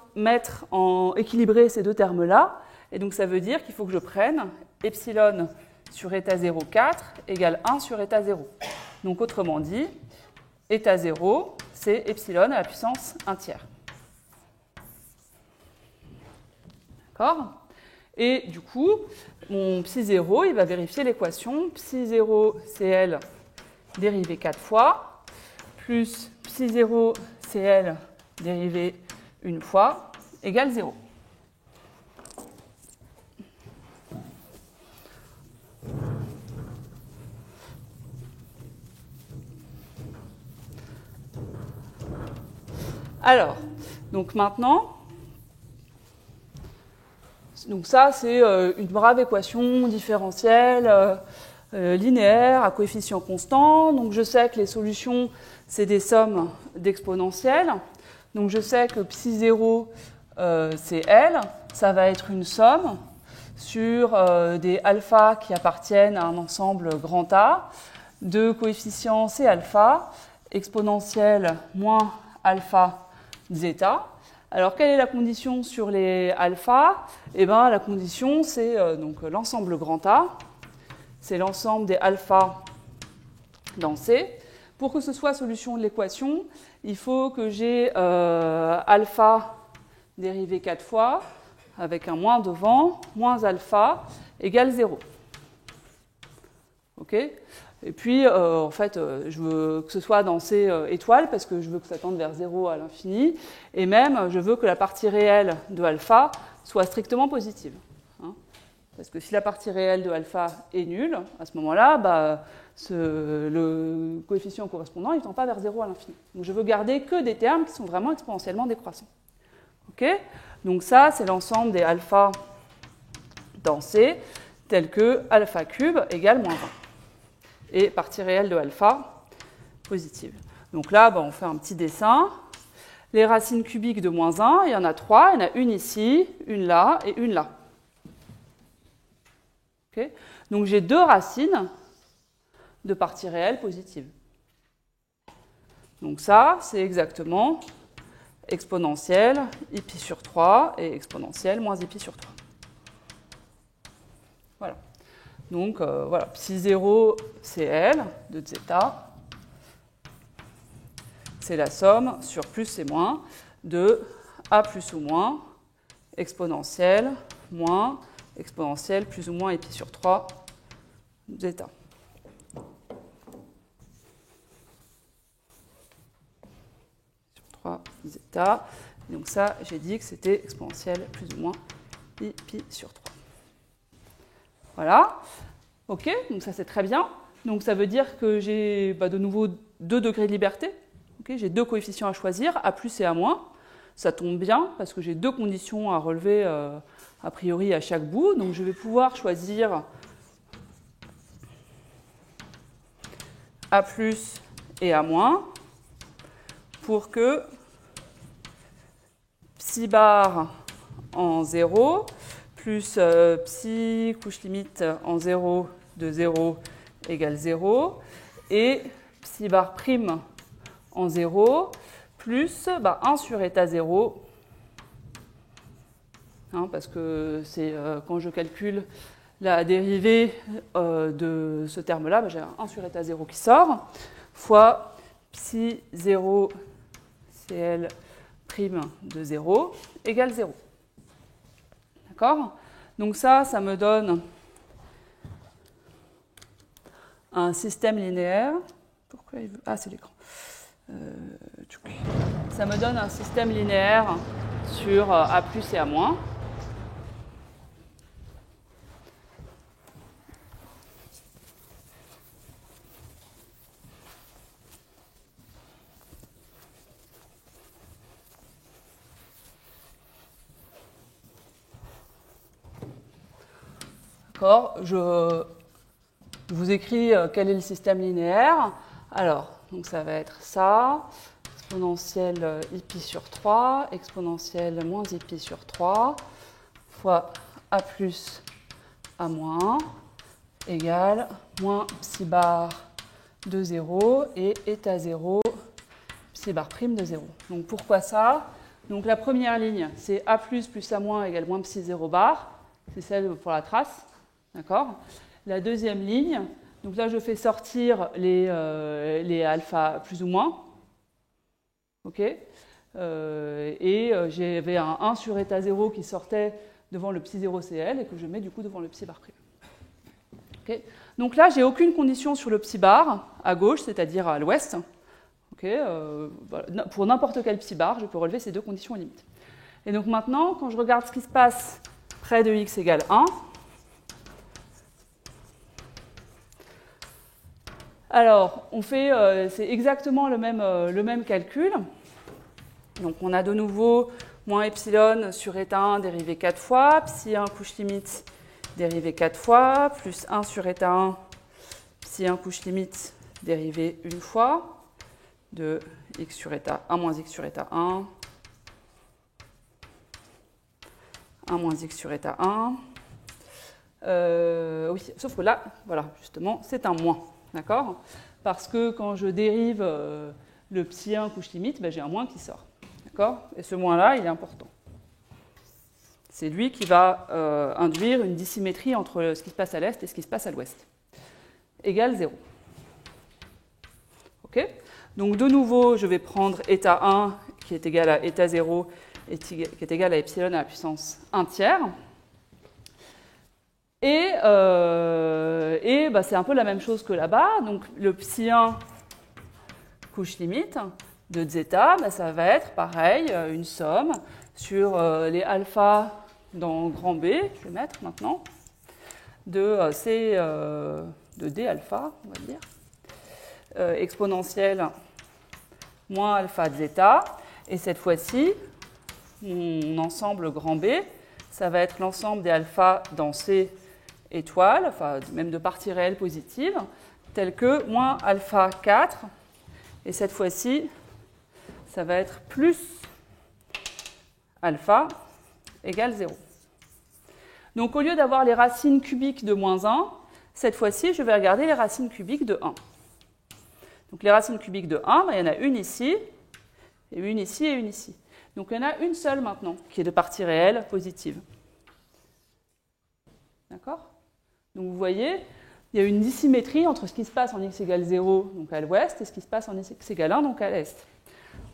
équilibrer ces deux termes-là. Et donc, ça veut dire qu'il faut que je prenne epsilon sur eta 0, 4 égale 1 sur eta 0. Donc, autrement dit, eta 0, c'est epsilon à la puissance 1 tiers. D'accord? Et du coup, mon psi 0, il va vérifier l'équation psi 0 CL dérivée 4 fois, plus psi 0 CL dérivée une fois, égale 0. Alors, donc maintenant, donc ça c'est une brave équation différentielle linéaire à coefficient constant. Donc je sais que les solutions, c'est des sommes d'exponentielles. Donc je sais que psi 0 CL, ça va être une somme sur des alpha qui appartiennent à un ensemble grand A, de coefficients C alpha, exponentielle moins alpha zeta. Alors quelle est la condition sur les alpha? Eh bien la condition c'est donc l'ensemble grand A, c'est l'ensemble des alpha dans C. Pour que ce soit solution de l'équation, il faut que j'ai alpha dérivé 4 fois, avec un moins devant, moins alpha, égale 0. OK? Et puis, en fait, je veux que ce soit dans C étoiles, parce que je veux que ça tende vers 0 à l'infini, et même, je veux que la partie réelle de alpha soit strictement positive. Hein, parce que si la partie réelle de alpha est nulle, à ce moment-là, bah, le coefficient correspondant, il ne tend pas vers 0 à l'infini. Donc je veux garder que des termes qui sont vraiment exponentiellement décroissants. Okay, donc ça, c'est l'ensemble des alpha dans C, tel que alpha cube égale moins 1. Et partie réelle de alpha positive. Donc là, bah, on fait un petit dessin. Les racines cubiques de moins 1, il y en a 3. Il y en a une ici, une là et une là. Okay, donc j'ai deux racines de partie réelle positive. Donc ça, c'est exactement exponentielle pi sur 3 et exponentielle moins pi sur 3. Voilà. Donc voilà, psi 0 CL de zeta, c'est la somme sur plus et moins de a plus ou moins exponentielle moins exponentielle plus ou moins pi sur 3 zeta. Zeta. Donc ça, j'ai dit que c'était exponentielle plus ou moins pi sur 3. Voilà. Voilà. OK, donc ça c'est très bien. Donc ça veut dire que j'ai de nouveau 2 degrés de liberté. Okay, j'ai 2 coefficients à choisir, A+ et A-. Ça tombe bien parce que j'ai 2 conditions à relever a priori à chaque bout. Donc je vais pouvoir choisir A+ et A- pour que psi bar en 0 plus psi couche limite en 0 de 0 égale 0 et psi bar prime en 0 plus 1 sur état 0, parce que c'est quand je calcule la dérivée de ce terme-là, j'ai un 1 sur état 0 qui sort, fois psi 0 Cl prime de 0 égale 0. D'accord ? Donc ça me donne un système linéaire. Pourquoi il veut... Ah, c'est l'écran. Ça me donne un système linéaire sur A+ et A-. D'accord, je vous écris quel est le système linéaire. Alors, donc ça va être ça, exponentielle i sur 3, exponentielle moins i sur 3, fois A plus A- égale moins psi bar de 0 et état 0, psi bar prime de 0. Donc pourquoi ça? Donc la première ligne, c'est A plus A- égale moins psi 0 bar, c'est celle pour la trace. D'accord. La deuxième ligne, donc là je fais sortir les alpha plus ou moins. OK. J'avais un 1 sur état 0 qui sortait devant le psi 0 Cl et que je mets du coup devant le psi bar prime. Okay. Donc là, j'ai aucune condition sur le psi bar à gauche, c'est-à-dire à l'ouest. Okay. Pour n'importe quel psi bar, je peux relever ces 2 conditions limites. Et donc maintenant, quand je regarde ce qui se passe près de x égale 1, alors, on fait, c'est exactement le même calcul. Donc, on a de nouveau moins epsilon sur état 1 dérivé 4 fois, psi 1 couche limite dérivé 4 fois, plus 1 sur état 1, psi 1 couche limite dérivé une fois, de x sur état 1 moins x sur état 1, 1 moins x sur état 1. Oui, sauf que là, voilà, justement, c'est un moins. D'accord ? Parce que quand je dérive le psi 1 couche limite, j'ai un moins qui sort. D'accord ? Et ce moins-là, il est important. C'est lui qui va induire une dissymétrie entre ce qui se passe à l'est et ce qui se passe à l'ouest. Égale 0. OK ? Donc de nouveau, je vais prendre état 1 qui est égal à état 0 et qui est égal à epsilon à la puissance 1 tiers. Et c'est un peu la même chose que là-bas. Donc le psi 1 couche limite de zeta, ça va être pareil, une somme sur les alphas dans grand B, je vais mettre maintenant, de d alpha, on va dire, exponentielle moins alpha de zeta. Et cette fois-ci, mon ensemble grand B, ça va être l'ensemble des alphas dans C étoile, enfin même de parties réelles positives, telles que moins alpha 4, et cette fois-ci, ça va être plus alpha égale 0. Donc au lieu d'avoir les racines cubiques de moins 1, cette fois-ci, je vais regarder les racines cubiques de 1. Donc les racines cubiques de 1, il y en a une ici, et une ici, et une ici. Donc il y en a une seule maintenant, qui est de partie réelle positive. D'accord ? Donc vous voyez, il y a une dissymétrie entre ce qui se passe en x égale 0, donc à l'ouest, et ce qui se passe en x égale 1, donc à l'est.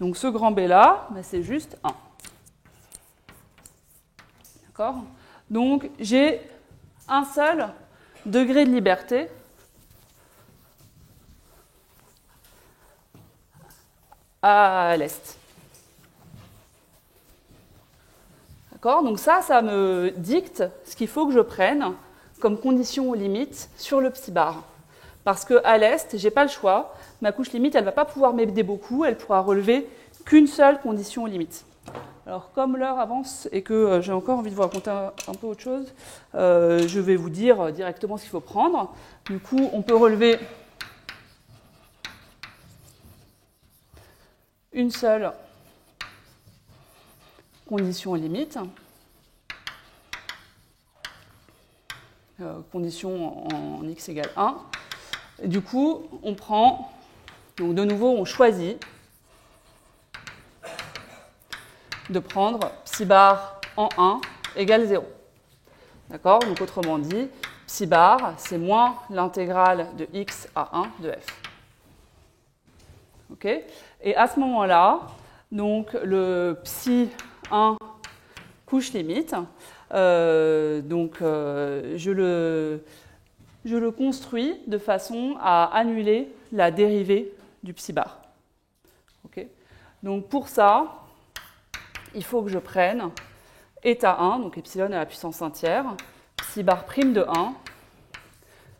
Donc ce grand B là, c'est juste 1. D'accord ? Donc j'ai un seul degré de liberté à l'est. D'accord ? Donc ça me dicte ce qu'il faut que je prenne comme condition aux limites sur le psi bar. Parce qu'à l'est, je n'ai pas le choix. Ma couche limite, elle ne va pas pouvoir m'aider beaucoup. Elle pourra relever qu'une seule condition aux limites. Alors, comme l'heure avance et que j'ai encore envie de vous raconter un peu autre chose, je vais vous dire directement ce qu'il faut prendre. Du coup, on peut relever une seule condition aux limites. Condition en x égale 1. Et du coup, on prend, donc de nouveau, on choisit de prendre psi bar en 1 égale 0. D'accord? Donc autrement dit, psi bar, c'est moins l'intégrale de x à 1 de f. Ok? Et à ce moment-là, donc le psi 1 couche limite, je le construis de façon à annuler la dérivée du psi bar. Okay. Donc pour ça, il faut que je prenne état 1, donc epsilon à la puissance 1 tiers, psi bar prime de 1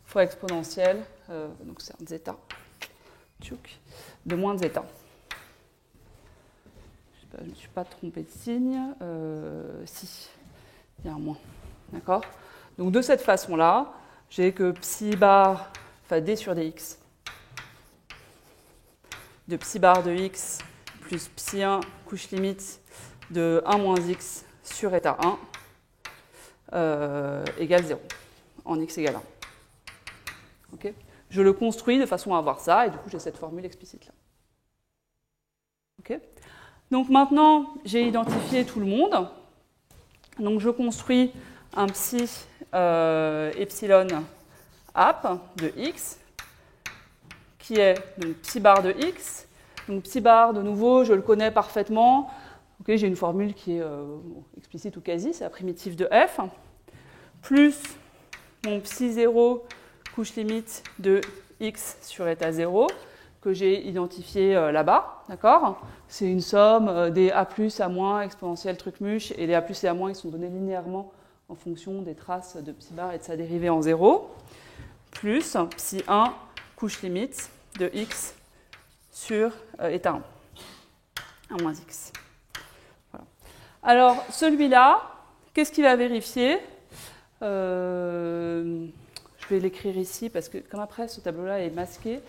fois exponentielle, donc c'est un zeta, de moins de zeta. Je ne me suis pas trompée de signe, si. Il y a un moins. D'accord? Donc de cette façon-là, j'ai que psi bar, enfin d sur dx, de psi bar de x plus psi 1 couche limite de 1 moins x sur état 1 égale 0, en x égale 1. Okay? Je le construis de façon à avoir ça, et du coup j'ai cette formule explicite-là. Okay? Donc maintenant, j'ai identifié tout le monde. Donc je construis un psi epsilon app de x qui est donc psi bar de x. Donc psi bar, de nouveau, je le connais parfaitement. Okay, j'ai une formule qui est explicite ou quasi, c'est la primitive de f, plus mon psi 0 couche limite de x sur état 0 que j'ai identifié là-bas, d'accord? C'est une somme des a plus, a moins, exponentielle truc-muche, et les a plus et a moins, ils sont donnés linéairement en fonction des traces de psi bar et de sa dérivée en 0, plus psi 1 couche limite de x sur état 1, 1 moins x. Voilà. Alors, celui-là, qu'est-ce qu'il va vérifier? Je vais l'écrire ici, parce que comme après, ce tableau-là est masqué.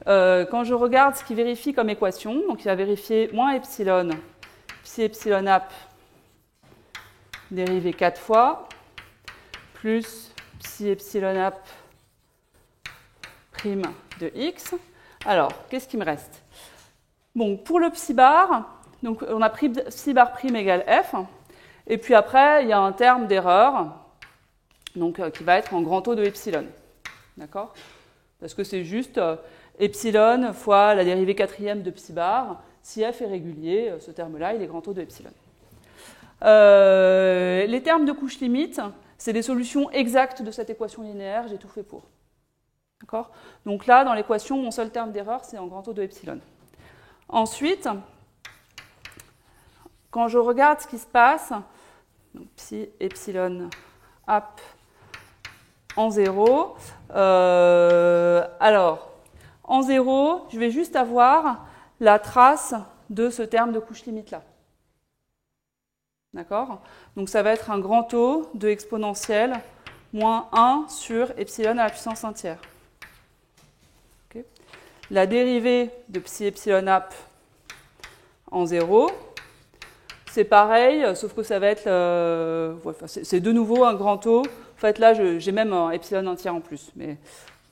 Quand je regarde ce qu'il vérifie comme équation, donc il va vérifier moins epsilon, psi epsilon app, dérivé 4 fois, plus psi epsilon app prime de x. Alors, qu'est-ce qui me reste? Bon, pour le psi bar, donc on a pris psi bar prime égale f, et puis après, il y a un terme d'erreur, donc qui va être en grand taux de epsilon. D'accord? Parce que c'est juste epsilon fois la dérivée quatrième de psi bar. Si f est régulier, ce terme-là, il est grand taux de epsilon. Les termes de couche limite, c'est des solutions exactes de cette équation linéaire, j'ai tout fait pour. D'accord? Donc là, dans l'équation, mon seul terme d'erreur, c'est en grand taux de epsilon. Ensuite, quand je regarde ce qui se passe, donc psi epsilon app en 0, alors, en 0, je vais juste avoir la trace de ce terme de couche limite là. D'accord? Donc ça va être un grand taux de exponentielle moins 1 sur epsilon à la puissance 1 tiers. Okay. La dérivée de psi epsilon app en 0, c'est pareil, sauf que ça va être, c'est de nouveau un grand taux. En fait, là, j'ai même un epsilon 1 tiers en plus. Mais,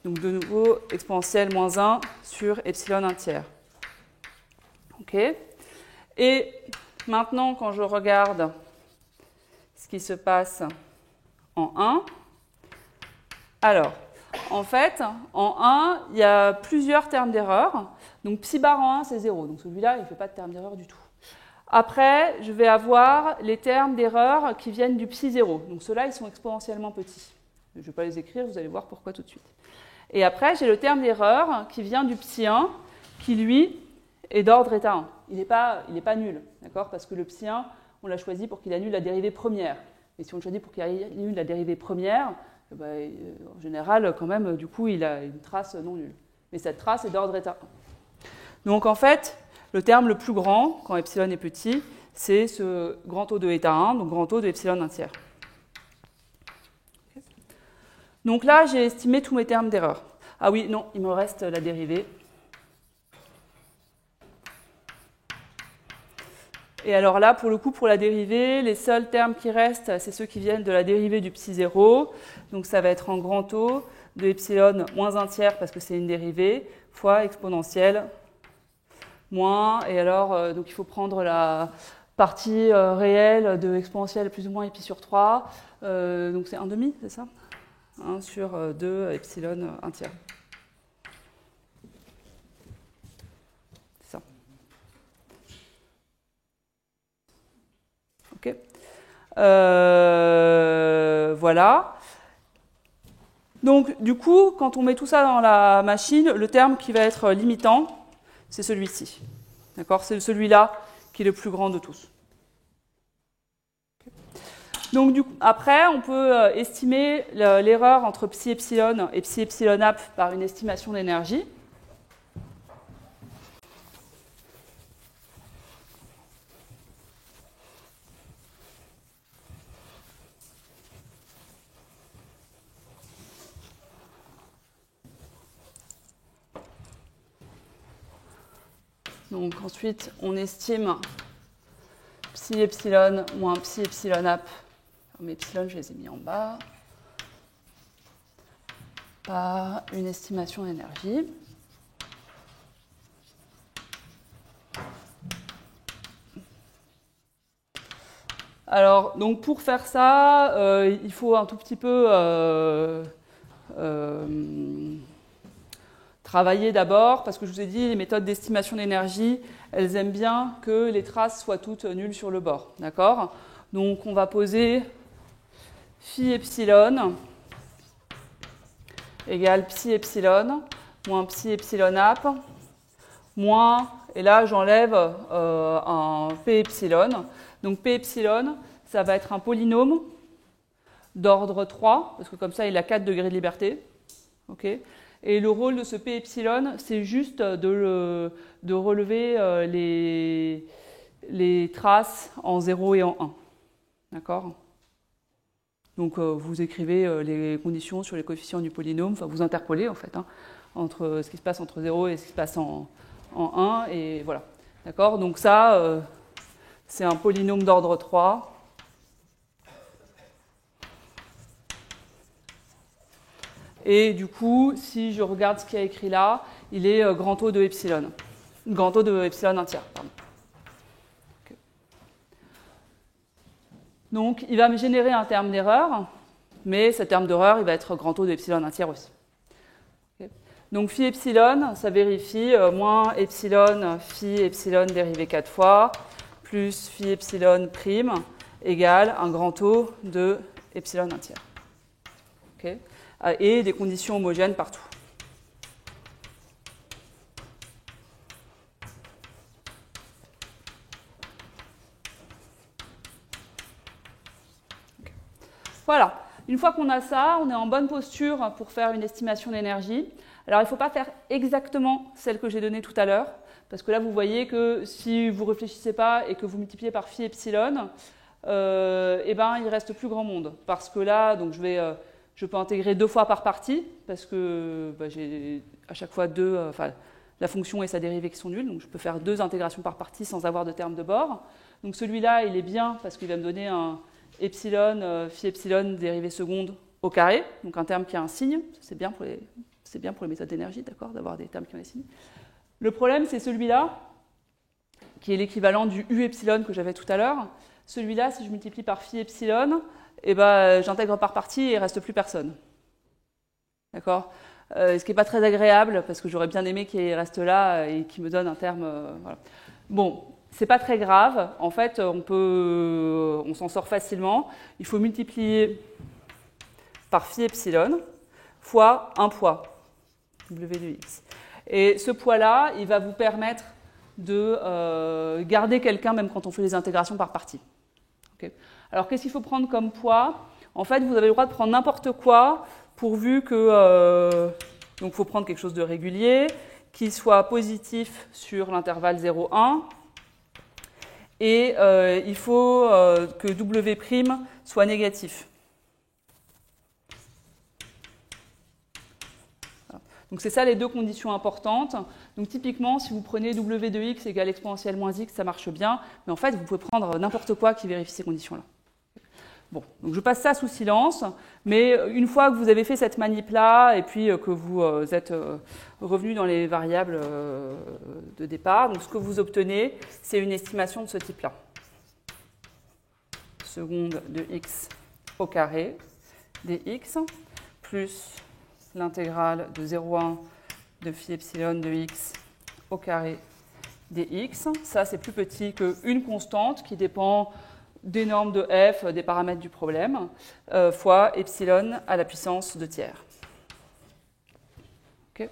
donc, de nouveau, exponentielle moins 1 sur epsilon 1 tiers. OK? Et maintenant, quand je regarde ce qui se passe en 1, alors, en fait, en 1, il y a plusieurs termes d'erreur. Donc, psi bar en 1, c'est 0. Donc, celui-là, il ne fait pas de terme d'erreur du tout. Après, je vais avoir les termes d'erreur qui viennent du psi 0. Donc ceux-là, ils sont exponentiellement petits. Je ne vais pas les écrire, vous allez voir pourquoi tout de suite. Et après, j'ai le terme d'erreur qui vient du psi 1, qui lui est d'ordre état 1. Il n'est pas nul, d'accord? Parce que le psi 1, on l'a choisi pour qu'il annule la dérivée première. Et si on le choisit pour qu'il annule la dérivée première, en général, quand même, du coup, il a une trace non nulle. Mais cette trace est d'ordre état 1. Donc, en fait, le terme le plus grand, quand epsilon est petit, c'est ce grand O de état 1, donc grand O de epsilon 1 tiers. Donc là, j'ai estimé tous mes termes d'erreur. Ah oui, non, il me reste la dérivée. Et alors là, pour le coup, pour la dérivée, les seuls termes qui restent, c'est ceux qui viennent de la dérivée du psi 0. Donc ça va être en grand O de epsilon moins 1 tiers, parce que c'est une dérivée, fois exponentielle, moins, et alors, donc il faut prendre la partie réelle de exponentielle plus ou moins pi sur 3, donc c'est 1,5, c'est ça ? 1 sur 2 epsilon 1 tiers. C'est ça. Ok. Voilà. Donc, du coup, quand on met tout ça dans la machine, le terme qui va être limitant, c'est celui-ci. D'accord ? C'est celui-là qui est le plus grand de tous. Donc, du coup, après, on peut estimer l'erreur entre psi epsilon et psi epsilon app par une estimation d'énergie. Donc, ensuite, on estime psi epsilon moins psi epsilon app. Mes epsilon, je les ai mis en bas. Par une estimation d'énergie. Alors, donc pour faire ça, il faut un tout petit peu travailler d'abord, parce que je vous ai dit, les méthodes d'estimation d'énergie, elles aiment bien que les traces soient toutes nulles sur le bord. D'accord ? Donc, on va poser phi epsilon égale psi epsilon moins psi epsilon app moins, et là j'enlève un p epsilon. Donc p epsilon, ça va être un polynôme d'ordre 3, parce que comme ça il a 4 degrés de liberté. Okay. Et le rôle de ce p epsilon, c'est juste de relever les traces en 0 et en 1. D'accord ? Donc vous écrivez les conditions sur les coefficients du polynôme, enfin vous interpolez en fait, hein, entre ce qui se passe entre 0 et ce qui se passe en 1, et voilà. D'accord ? Donc ça, c'est un polynôme d'ordre 3. Et du coup, si je regarde ce qu'il y a écrit là, il est grand O de epsilon. Grand O de epsilon 1 tiers, pardon. Donc, il va me générer un terme d'erreur, mais ce terme d'erreur, il va être grand O de epsilon 1 tiers aussi. Okay. Donc, phi epsilon, ça vérifie moins epsilon phi epsilon dérivé 4 fois, plus phi epsilon prime égale un grand O de epsilon 1 tiers. Okay. Et des conditions homogènes partout. Voilà, une fois qu'on a ça, on est en bonne posture pour faire une estimation d'énergie. Alors il ne faut pas faire exactement celle que j'ai donnée tout à l'heure, parce que là vous voyez que si vous ne réfléchissez pas et que vous multipliez par phi epsilon, eh ben, il ne reste plus grand monde. Parce que là, donc je peux intégrer 2 fois par partie, parce que j'ai à chaque fois la fonction et sa dérivée qui sont nulles, donc je peux faire 2 intégrations par partie sans avoir de terme de bord. Donc celui-là, il est bien parce qu'il va me donner un epsilon, phi epsilon dérivée seconde au carré, donc un terme qui a un signe. C'est bien pour les méthodes d'énergie, d'accord, d'avoir des termes qui ont des signes. Le problème, c'est celui-là, qui est l'équivalent du u epsilon que j'avais tout à l'heure. Celui-là, si je multiplie par phi epsilon, eh ben, j'intègre par partie et il ne reste plus personne. D'accord ? Ce qui n'est pas très agréable, parce que j'aurais bien aimé qu'il reste là et qu'il me donne un terme. Voilà. Bon, c'est pas très grave. En fait, on s'en sort facilement. Il faut multiplier par phi epsilon fois un poids, w de x. Et ce poids-là, il va vous permettre de garder quelqu'un même quand on fait les intégrations par partie. Okay. Alors, qu'est-ce qu'il faut prendre comme poids ? En fait, vous avez le droit de prendre n'importe quoi, pourvu que... donc, il faut prendre quelque chose de régulier, qui soit positif sur l'intervalle 0,1. Et il faut que W' soit négatif. Donc c'est ça les deux conditions importantes. Donc typiquement, si vous prenez W de x égale exponentielle moins x, ça marche bien. Mais en fait, vous pouvez prendre n'importe quoi qui vérifie ces conditions-là. Bon, donc je passe ça sous silence. Mais une fois que vous avez fait cette manip-là et puis que vous êtes revenu dans les variables de départ, donc ce que vous obtenez, c'est une estimation de ce type-là. Seconde de x au carré dx plus l'intégrale de 0,1 de phi epsilon de x au carré dx. Ça, c'est plus petit qu'une constante qui dépend des normes de f, des paramètres du problème, fois epsilon à la puissance 2 tiers. Okay.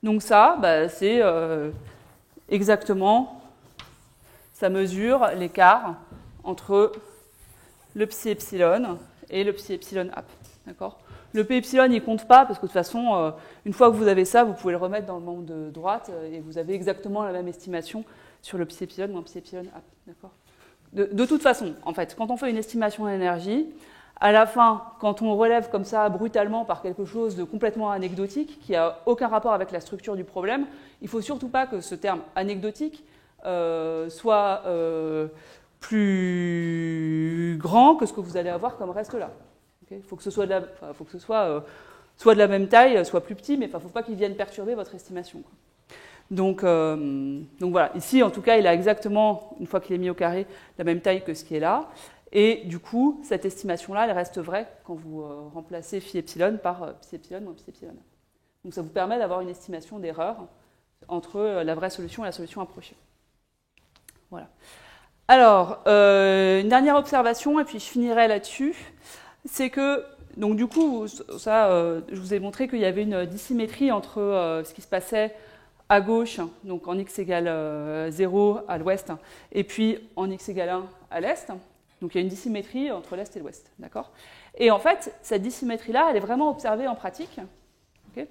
Donc ça, c'est exactement, ça mesure l'écart entre le psi epsilon et le psi epsilon app. D'accord ? Le p epsilon, il ne compte pas, parce que de toute façon, une fois que vous avez ça, vous pouvez le remettre dans le membre de droite, et vous avez exactement la même estimation sur le psi epsilon ou un psi epsilon app. D'accord ? De toute façon, en fait, quand on fait une estimation d'énergie, à la fin, quand on relève comme ça brutalement par quelque chose de complètement anecdotique, qui n'a aucun rapport avec la structure du problème, il ne faut surtout pas que ce terme anecdotique soit plus grand que ce que vous allez avoir comme reste là. Il faut que ce soit, soit de la même taille, soit plus petit, mais il ne faut pas qu'il vienne perturber votre estimation. Donc voilà, ici en tout cas, il a exactement, une fois qu'il est mis au carré, la même taille que ce qui est là. Et du coup, cette estimation-là, elle reste vraie quand vous remplacez phi epsilon par psi epsilon moins psi epsilon. Donc ça vous permet d'avoir une estimation d'erreur entre la vraie solution et la solution approchée. Voilà. Alors, une dernière observation, et puis je finirai là-dessus, c'est que, donc du coup, ça, je vous ai montré qu'il y avait une dissymétrie entre ce qui se passait à gauche, donc en x égale 0 à l'ouest, et puis en x égale 1 à l'est. Donc il y a une dissymétrie entre l'est et l'ouest, d'accord ? Et en fait, cette dissymétrie-là, elle est vraiment observée en pratique. Okay ?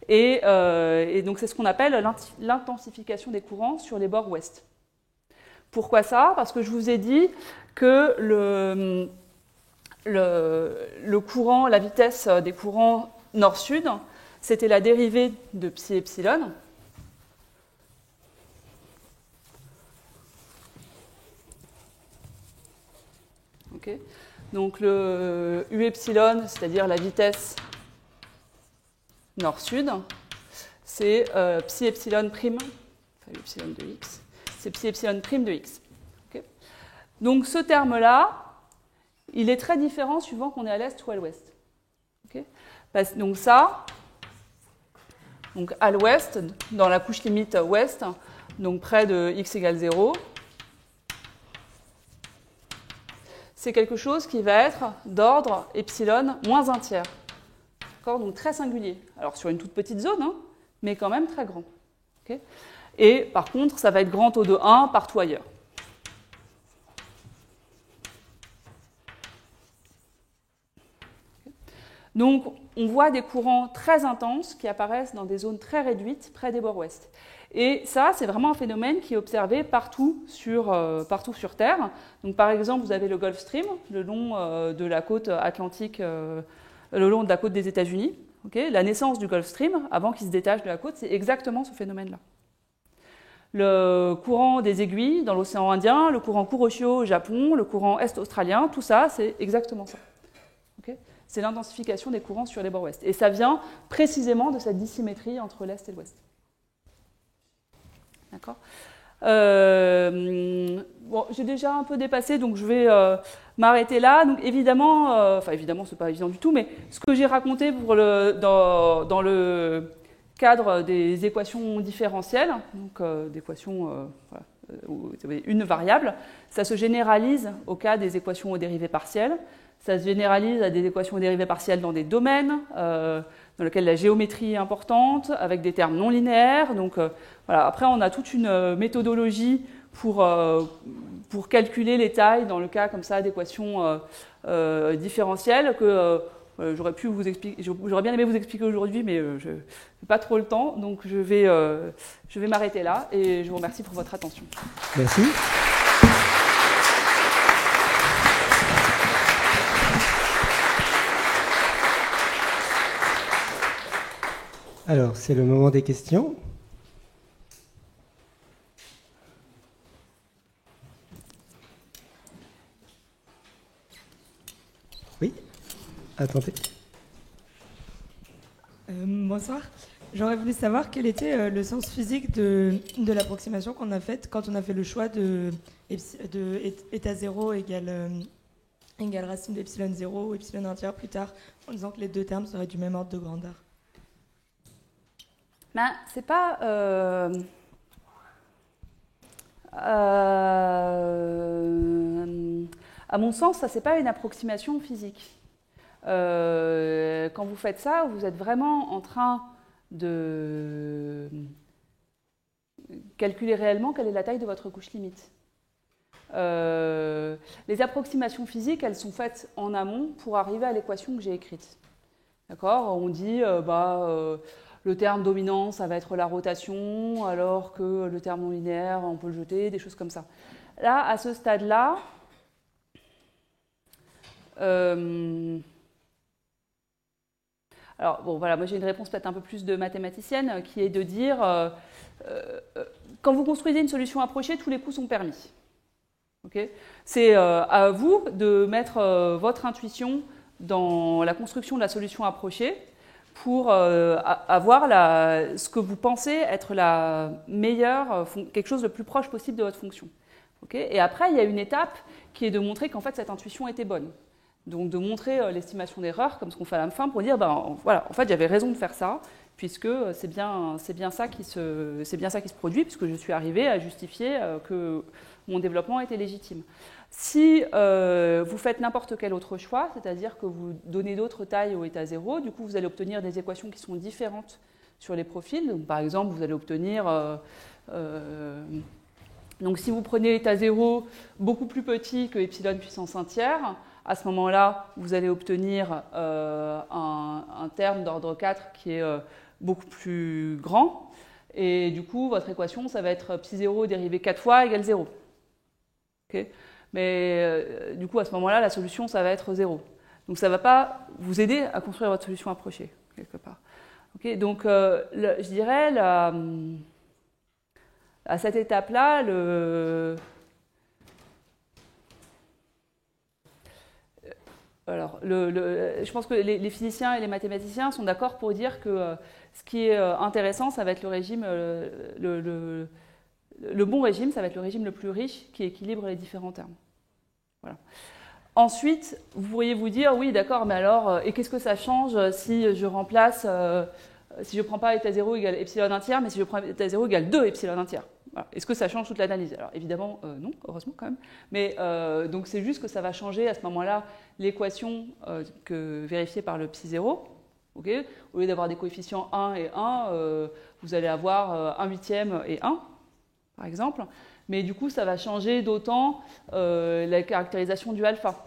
Et donc c'est ce qu'on appelle l'intensification des courants sur les bords ouest. Pourquoi ça ? Parce que je vous ai dit que le courant, la vitesse des courants nord-sud, c'était la dérivée de psi epsilon. Okay. Donc le u epsilon, c'est-à-dire la vitesse nord-sud, c'est psi epsilon prime, enfin epsilon de x, c'est psi epsilon prime de x. Okay. Donc ce terme-là, il est très différent suivant qu'on est à l'est ou à l'ouest. Okay. Donc ça, donc à l'ouest, dans la couche limite ouest, donc près de x égale 0, c'est quelque chose qui va être d'ordre epsilon moins 1 tiers. Donc très singulier. Alors sur une toute petite zone, hein, mais quand même très grand. Okay. Et par contre, ça va être grand au de 1 partout ailleurs. Okay. Donc on voit des courants très intenses qui apparaissent dans des zones très réduites près des bords ouest. Et ça, c'est vraiment un phénomène qui est observé partout sur Terre. Donc, par exemple, vous avez le Gulf Stream, le long de la côte atlantique, le long de la côte des États-Unis. Okay, la naissance du Gulf Stream, avant qu'il se détache de la côte, c'est exactement ce phénomène-là. Le courant des aiguilles dans l'océan Indien, le courant Kuroshio au Japon, le courant est australien, tout ça, c'est exactement ça. Okay, c'est l'intensification des courants sur les bords ouest. Et ça vient précisément de cette dissymétrie entre l'est et l'ouest. D'accord. Bon, j'ai déjà un peu dépassé, donc je vais m'arrêter là. Donc évidemment, évidemment, c'est pas évident du tout, mais ce que j'ai raconté dans le cadre des équations différentielles, donc d'équations où vous avez une variable, ça se généralise au cas des équations aux dérivées partielles. Ça se généralise à des équations aux dérivées partielles dans des domaines dans lesquels la géométrie est importante, avec des termes non linéaires. Donc, voilà. Après, on a toute une méthodologie pour pour calculer les tailles dans le cas comme ça d'équations différentielles que j'aurais bien aimé vous expliquer aujourd'hui, mais je n'ai pas trop le temps, donc je vais m'arrêter là et je vous remercie pour votre attention. Merci. Alors, c'est le moment des questions. Oui, attendez. Bonsoir. J'aurais voulu savoir quel était le sens physique de l'approximation qu'on a faite quand on a fait le choix de état 0 égale racine d'epsilon 0 ou epsilon entière plus tard, en disant que les deux termes seraient du même ordre de grandeur. Ben, c'est pas... à mon sens, ça, c'est pas une approximation physique. Quand vous faites ça, vous êtes vraiment en train de calculer réellement quelle est la taille de votre couche limite. Les approximations physiques, elles sont faites en amont pour arriver à l'équation que j'ai écrite. D'accord ? On dit, le terme dominant, ça va être la rotation, alors que le terme non linéaire, on peut le jeter, des choses comme ça. Là, à ce stade-là, alors, bon, voilà, moi j'ai une réponse peut-être un peu plus de mathématicienne, qui est de dire, quand vous construisez une solution approchée, tous les coups sont permis. Okay ? C'est à vous de mettre votre intuition dans la construction de la solution approchée pour avoir ce que vous pensez être la meilleure, quelque chose le plus proche possible de votre fonction. Okay ? Et après, il y a une étape qui est de montrer qu'en fait cette intuition était bonne. Donc de montrer l'estimation d'erreur, comme ce qu'on fait à la fin, pour dire, voilà, en fait j'avais raison de faire ça, puisque c'est bien ça qui se produit, puisque je suis arrivé à justifier que mon développement était légitime. Si vous faites n'importe quel autre choix, c'est-à-dire que vous donnez d'autres tailles au état 0, du coup vous allez obtenir des équations qui sont différentes sur les profils. Donc, par exemple, vous allez obtenir... donc si vous prenez état 0 beaucoup plus petit que epsilon puissance 1 tiers, à ce moment-là, vous allez obtenir un terme d'ordre 4 qui est beaucoup plus grand. Et du coup, votre équation, ça va être ψ0 dérivé 4 fois égale 0. Okay ? Mais du coup, à ce moment-là, la solution, ça va être 0. Donc, ça ne va pas vous aider à construire votre solution approchée, quelque part. Okay ? Donc, je dirais, à cette étape-là, alors, je pense que les physiciens et les mathématiciens sont d'accord pour dire que ce qui est intéressant, ça va être le régime, le bon régime, ça va être le régime le plus riche qui équilibre les différents termes. Voilà. Ensuite, vous pourriez vous dire, oui, d'accord, mais alors, et qu'est-ce que ça change si je remplace, si je ne prends pas état 0 égale epsilon 1 tiers, mais si je prends état 0 égale 2 epsilon 1 tiers? Voilà. Est-ce que ça change toute l'analyse? Alors évidemment, non, heureusement quand même. Mais donc c'est juste que ça va changer à ce moment-là l'équation vérifiée par le ψ0. Okay, au lieu d'avoir des coefficients 1 et 1, vous allez avoir 1 huitième et 1, par exemple. Mais du coup, ça va changer d'autant la caractérisation du alpha.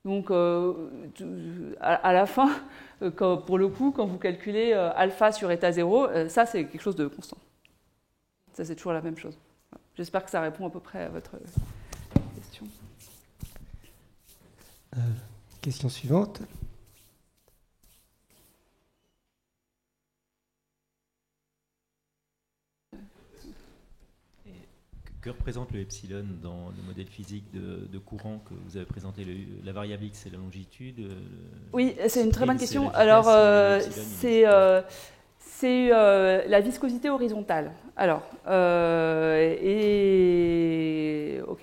Donc à la fin, pour le coup, quand vous calculez alpha sur état 0, ça c'est quelque chose de constant. Ça, c'est toujours la même chose. J'espère que ça répond à peu près à votre question. Question suivante. Que représente le epsilon dans le modèle physique de courant que vous avez présenté? La variable x, c'est la longitude? Oui, c'est une très bonne question. Alors, c'est la viscosité horizontale. Alors, ok,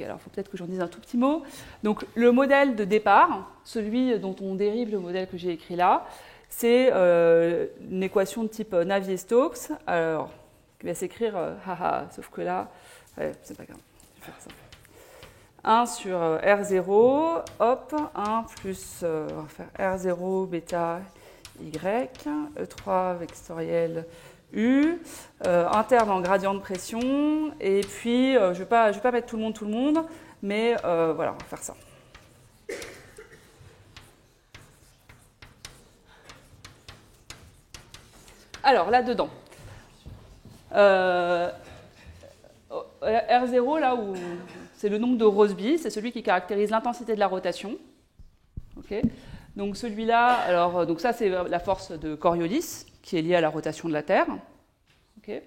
alors il faut peut-être que j'en dise un tout petit mot. Donc, le modèle de départ, celui dont on dérive le modèle que j'ai écrit là, c'est une équation de type Navier-Stokes. Alors, qui va s'écrire, sauf que là, ouais, c'est pas grave, je vais faire ça. 1 sur R0, hop, 1 plus, on va faire R0 bêta Y, E3 vectoriel U, un terme en gradient de pression, et puis je ne vais pas mettre tout le monde, mais voilà, on va faire ça. Alors, là-dedans, R0, là où c'est le nombre de Rossby, c'est celui qui caractérise l'intensité de la rotation. Okay. Donc celui-là, alors donc ça c'est la force de Coriolis qui est liée à la rotation de la Terre. Okay.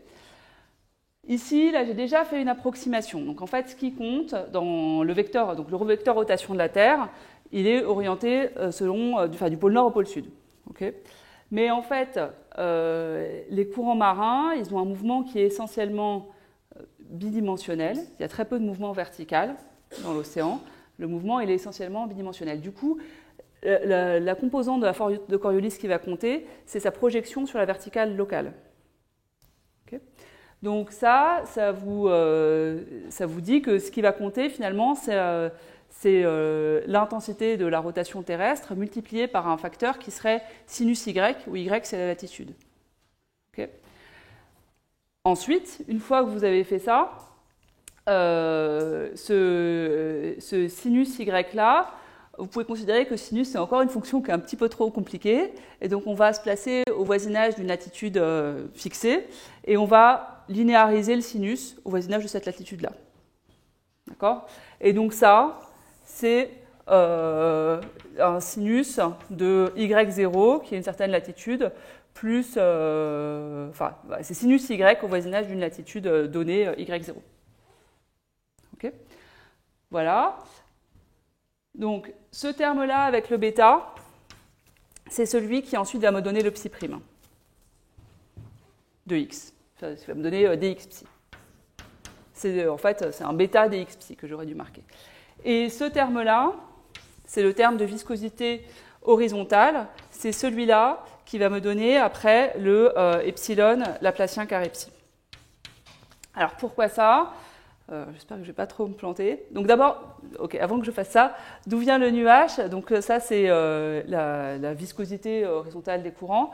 Ici, là j'ai déjà fait une approximation. Donc en fait, ce qui compte dans le vecteur, donc le vecteur rotation de la Terre, il est orienté selon du pôle nord au pôle sud. Okay. Mais en fait, les courants marins, ils ont un mouvement qui est essentiellement bidimensionnel. Il y a très peu de mouvement vertical dans l'océan. Le mouvement, il est essentiellement bidimensionnel. Du coup, la composante de la force de Coriolis qui va compter, c'est sa projection sur la verticale locale. Okay. Donc ça vous dit que ce qui va compter finalement, c'est l'intensité de la rotation terrestre multipliée par un facteur qui serait sinus y, où y c'est la latitude. Okay. Ensuite, une fois que vous avez fait ça, ce sinus y-là, vous pouvez considérer que sinus, c'est encore une fonction qui est un petit peu trop compliquée. Et donc, on va se placer au voisinage d'une latitude fixée et on va linéariser le sinus au voisinage de cette latitude-là. D'accord ? Et donc, ça, c'est un sinus de y0 qui est une certaine latitude, plus. C'est sinus y au voisinage d'une latitude donnée y0. OK ? Voilà. Donc, ce terme-là avec le bêta, c'est celui qui ensuite va me donner le psi prime de x. Ça va me donner dx psi. En fait, c'est un bêta dx psi que j'aurais dû marquer. Et ce terme-là, c'est le terme de viscosité horizontale. C'est celui-là qui va me donner après le epsilon laplacien carré psi. Alors, pourquoi ça ? J'espère que je ne vais pas trop me planter. Donc d'abord, avant que je fasse ça, d'où vient le nu H ? Donc ça, c'est la viscosité horizontale des courants.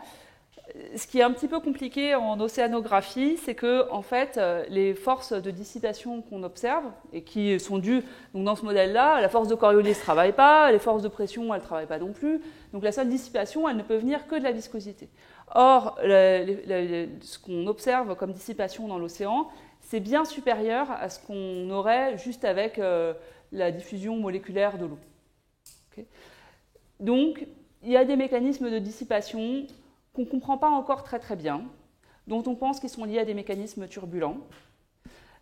Ce qui est un petit peu compliqué en océanographie, c'est que en fait, les forces de dissipation qu'on observe et qui sont dues donc dans ce modèle-là, la force de Coriolis ne travaille pas, les forces de pression, elles ne travaillent pas non plus. Donc la seule dissipation, elle ne peut venir que de la viscosité. Or, ce qu'on observe comme dissipation dans l'océan, c'est bien supérieur à ce qu'on aurait juste avec la diffusion moléculaire de l'eau. Okay. Donc, il y a des mécanismes de dissipation qu'on ne comprend pas encore très très bien, dont on pense qu'ils sont liés à des mécanismes turbulents.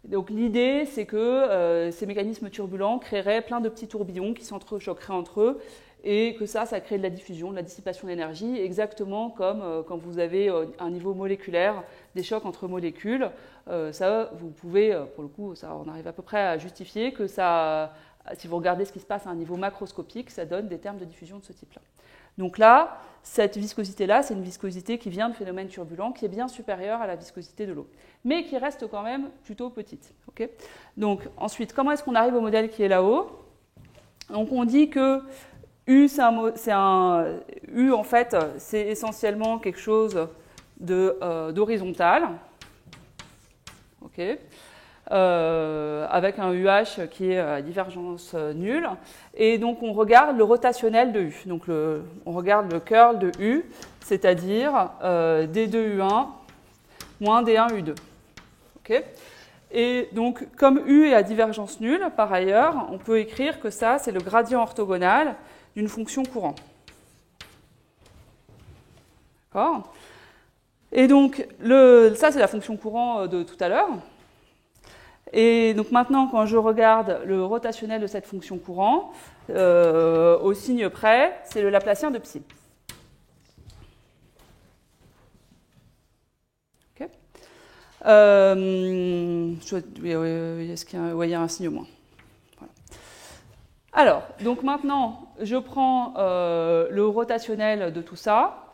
Donc l'idée, c'est que ces mécanismes turbulents créeraient plein de petits tourbillons qui s'entrechoqueraient entre eux, et que ça crée de la diffusion, de la dissipation d'énergie, exactement comme quand vous avez un niveau moléculaire, des chocs entre molécules. Ça, vous pouvez, pour le coup, ça, on arrive à peu près à justifier que ça, si vous regardez ce qui se passe à un niveau macroscopique, ça donne des termes de diffusion de ce type-là. Donc là, cette viscosité-là, c'est une viscosité qui vient de phénomènes turbulents, qui est bien supérieure à la viscosité de l'eau, mais qui reste quand même plutôt petite. Okay. Donc ensuite, comment est-ce qu'on arrive au modèle qui est là-haut ? Donc on dit que U, U, en fait, c'est essentiellement quelque chose d'horizontal, okay. Avec un UH qui est à divergence nulle. Et donc, on regarde le rotationnel de U. Donc, on regarde le curl de U, c'est-à-dire D2U1 moins D1U2. Okay. Et donc, comme U est à divergence nulle, par ailleurs, on peut écrire que ça, c'est le gradient orthogonal d'une fonction courant. D'accord ? Et donc, ça, c'est la fonction courant de tout à l'heure. Et donc maintenant, quand je regarde le rotationnel de cette fonction courant, au signe près, c'est le Laplacien de psi. Okay. Est-ce qu'il y a, il y a un signe au moins. Voilà. Alors, donc maintenant, je prends le rotationnel de tout ça.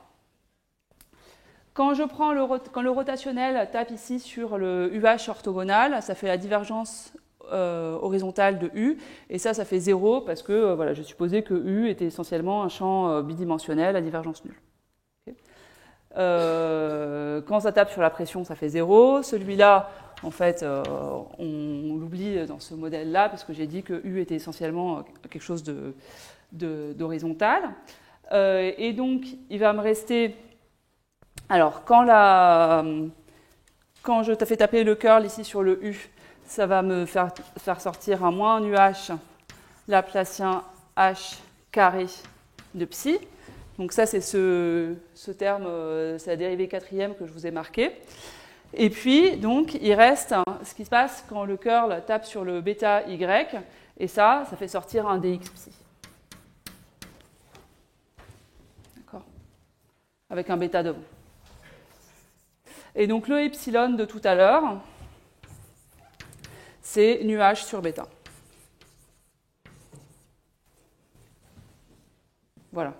Quand le rotationnel tape ici sur le UH orthogonal, ça fait la divergence horizontale de U, et ça fait 0 parce que voilà, je supposais que U était essentiellement un champ bidimensionnel à divergence nulle. Okay. Quand ça tape sur la pression, ça fait 0. Celui-là, en fait, on l'oublie dans ce modèle-là, parce que j'ai dit que U était essentiellement quelque chose d'horizontal. Et donc, il va me rester... Alors, quand je te fais taper le curl ici sur le U, ça va me faire sortir un moins nu H laplacien H carré de psi. Donc ça, c'est ce terme, c'est la dérivée quatrième que je vous ai marqué. Et puis, donc, il reste ce qui se passe quand le curl tape sur le bêta Y, et ça fait sortir un dx psi. D'accord ? Avec un bêta devant. Et donc, le epsilon de tout à l'heure, c'est nu H sur bêta. Voilà.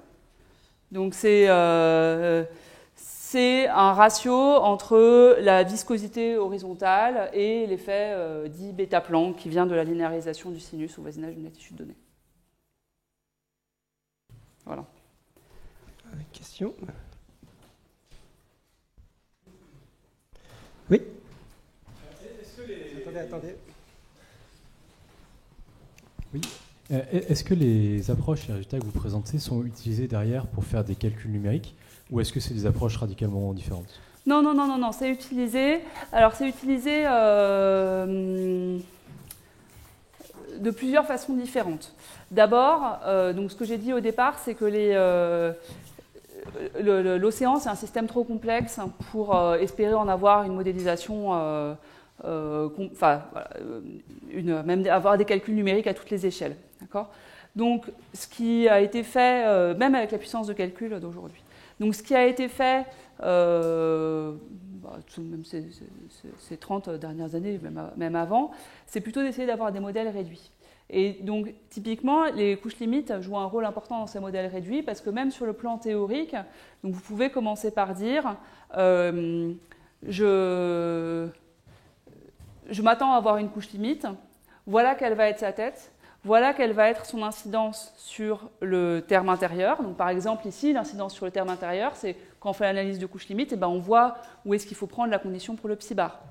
Donc, c'est un ratio entre la viscosité horizontale et l'effet dit bêta-Planck qui vient de la linéarisation du sinus au voisinage d'une latitude donnée. Voilà. Question ? Oui. Attendez. Oui. Est-ce que les approches et les résultats que vous présentez sont utilisés derrière pour faire des calculs numériques, ou est-ce que c'est des approches radicalement différentes ? Non, c'est utilisé. Alors, c'est utilisé de plusieurs façons différentes. D'abord, donc ce que j'ai dit au départ, c'est que l'océan, c'est un système trop complexe pour espérer en avoir une modélisation, même avoir des calculs numériques à toutes les échelles. D'accord ? Donc, ce qui a été fait, même avec la puissance de calcul d'aujourd'hui, donc ce qui a été fait, même ces 30 dernières années, même avant, c'est plutôt d'essayer d'avoir des modèles réduits. Et donc, typiquement, les couches limites jouent un rôle important dans ces modèles réduits parce que même sur le plan théorique, donc vous pouvez commencer par dire je m'attends à avoir une couche limite, voilà quelle va être sa tête, voilà quelle va être son incidence sur le terme intérieur. Donc, par exemple, ici, l'incidence sur le terme intérieur, c'est quand on fait l'analyse de couche limite, on voit où est-ce qu'il faut prendre la condition pour le psi bar.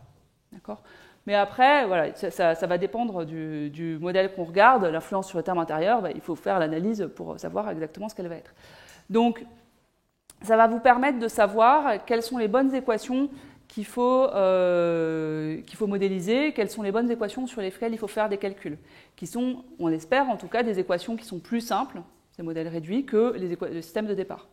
D'accord ? Mais après, voilà, ça va dépendre du modèle qu'on regarde. L'influence sur le terme intérieur, il faut faire l'analyse pour savoir exactement ce qu'elle va être. Donc, ça va vous permettre de savoir quelles sont les bonnes équations qu'il faut modéliser, quelles sont les bonnes équations sur lesquelles il faut faire des calculs, qui sont, on espère en tout cas, des équations qui sont plus simples, ces modèles réduits, que le système de départ.